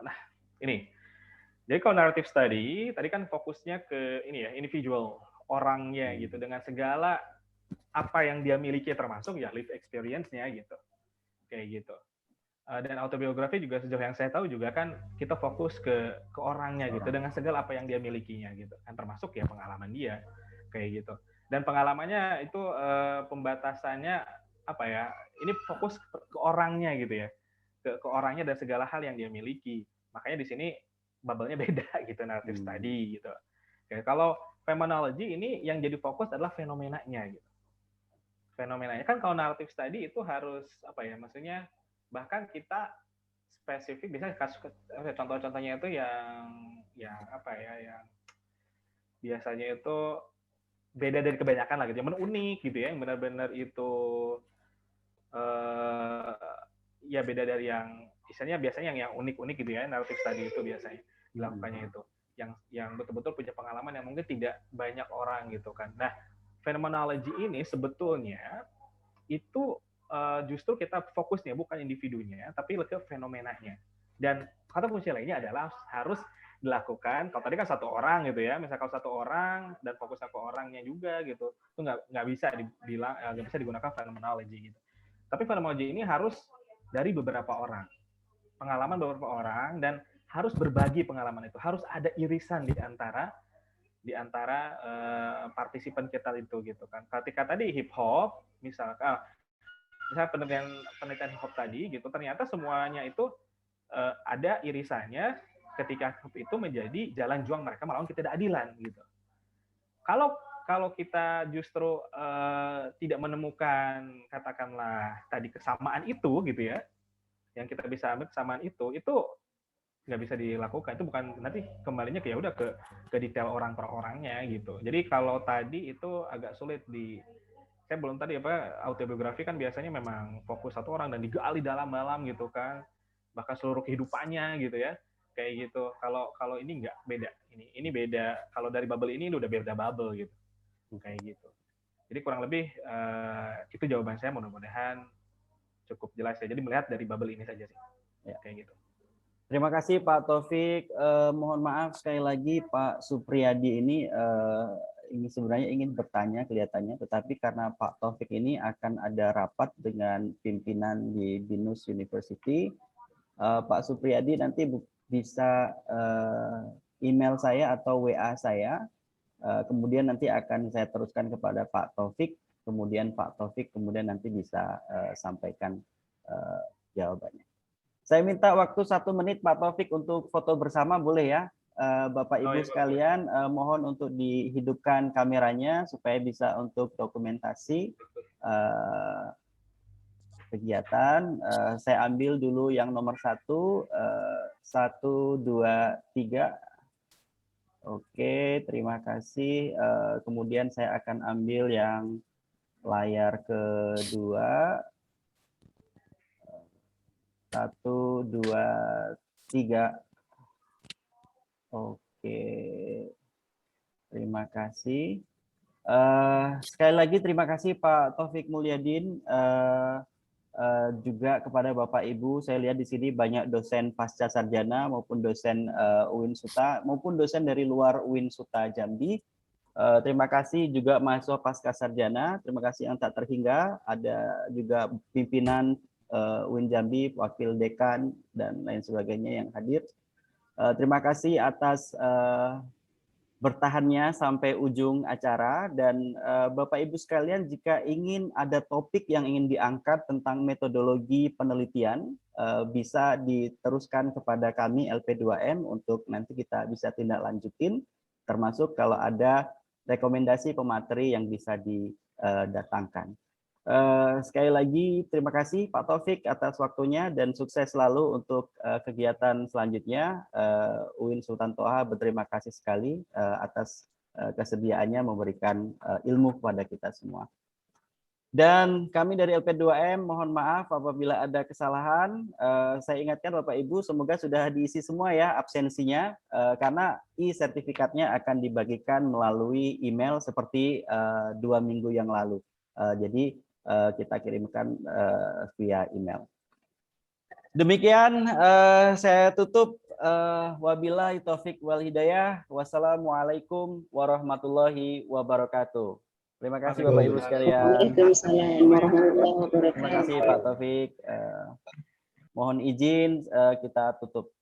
Nah, ini. Jadi kalau narrative study, tadi kan fokusnya ke ini ya, individual, orangnya gitu, dengan segala apa yang dia miliki termasuk ya life experience-nya gitu. Kayak gitu. Dan autobiografi juga sejauh yang saya tahu juga kan kita fokus ke orangnya gitu, dengan segala apa yang dia milikinya gitu. Kan termasuk ya pengalaman dia kayak gitu. Dan pengalamannya itu pembatasannya apa ya? Ini fokus ke orangnya gitu ya. Ke orangnya dan segala hal yang dia miliki. Makanya di sini bubble-nya beda gitu, narrative study gitu. Oke, kalau fenomenology ini yang jadi fokus adalah fenomenanya gitu. Fenomenanya kan kalau narrative study itu harus apa ya? Maksudnya bahkan kita spesifik bisa contoh-contohnya itu yang apa ya? Yang biasanya itu beda dari kebanyakan lah gitu, yang unik gitu ya, yang benar-benar itu ya beda dari yang biasanya yang unik-unik gitu ya, narrative study itu biasanya dilakukannya itu yang betul-betul punya pengalaman yang mungkin tidak banyak orang gitu kan. Nah, phenomenology ini sebetulnya itu justru kita fokusnya bukan individunya tapi ke fenomenanya. Dan kata kunci lainnya adalah harus dilakukan. Kalau tadi kan satu orang gitu ya, misalkan satu orang dan fokus ke orangnya juga gitu, itu nggak bisa dibilang nggak bisa digunakan phenomenology gitu. Tapi fenomenology ini harus dari beberapa orang, pengalaman beberapa orang, dan harus berbagi pengalaman itu, harus ada irisan di antara partisipan kita itu gitu kan. Ketika tadi hip hop misalnya penelitian hip hop tadi gitu, ternyata semuanya itu ada irisannya ketika hip hop itu menjadi jalan juang mereka melawan ketidakadilan gitu. Kalau kita justru tidak menemukan katakanlah tadi kesamaan itu gitu ya, yang kita bisa ambil kesamaan itu nggak bisa dilakukan. Itu bukan, nanti kembalinya ke ya udah ke detail orang per orangnya gitu. Jadi kalau tadi itu agak sulit saya belum tadi autobiografi kan biasanya memang fokus satu orang dan digali dalam-dalam gitu kan, bahkan seluruh kehidupannya gitu ya, kayak gitu. Kalau ini nggak, beda. Ini beda. Kalau dari bubble ini udah beda bubble gitu, kayak gitu. Jadi kurang lebih itu jawaban saya, mudah-mudahan cukup jelas ya. Jadi melihat dari bubble ini saja sih, ya. Kayak gitu. Terima kasih Pak Taufik. Mohon maaf sekali lagi Pak Supriyadi ini sebenarnya ingin bertanya kelihatannya, tetapi karena Pak Taufik ini akan ada rapat dengan pimpinan di BINUS University, Pak Supriyadi nanti bisa email saya atau WA saya, kemudian nanti akan saya teruskan kepada Pak Taufik, kemudian Pak Taufik kemudian nanti bisa sampaikan jawabannya. Saya minta waktu 1 menit Pak Taufik untuk foto bersama, boleh ya? Bapak Ibu sekalian, mohon untuk dihidupkan kameranya supaya bisa untuk dokumentasi kegiatan. Saya ambil dulu yang nomor 1, 1, 2, 3. Oke, terima kasih. Kemudian saya akan ambil yang layar kedua. 1, 2, 3. Oke. Oke, terima kasih. Sekali lagi terima kasih Pak Taufik Mulyadin, juga kepada Bapak Ibu. Saya lihat di sini banyak dosen pasca sarjana maupun dosen UIN Suta maupun dosen dari luar UIN Suta Jambi. Terima kasih juga mahasiswa pasca sarjana. Terima kasih yang tak terhingga. Ada juga pimpinan UIN Jambi, wakil dekan dan lain sebagainya yang hadir. Terima kasih atas bertahannya sampai ujung acara, dan Bapak Ibu sekalian, jika ingin ada topik yang ingin diangkat tentang metodologi penelitian, bisa diteruskan kepada kami LP2M untuk nanti kita bisa tindak lanjutin, termasuk kalau ada rekomendasi pemateri yang bisa didatangkan. Sekali lagi terima kasih Pak Taufik atas waktunya dan sukses selalu untuk kegiatan selanjutnya. UIN Sultan Toha berterima kasih sekali atas kesediaannya memberikan ilmu kepada kita semua. Dan kami dari LP2M mohon maaf apabila ada kesalahan. Saya ingatkan Bapak Ibu semoga sudah diisi semua ya absensinya, karena e-sertifikatnya akan dibagikan melalui email seperti 2 minggu yang lalu. Jadi kita kirimkan via email. Demikian saya tutup. Wabillahi taufik wal hidayah. Wassalamualaikum warahmatullahi wabarakatuh. Terima kasih Bapak Ibu sekalian. Waalaikumsalam warahmatullahi wabarakatuh. Terima kasih Pak Taufik. Mohon izin kita tutup.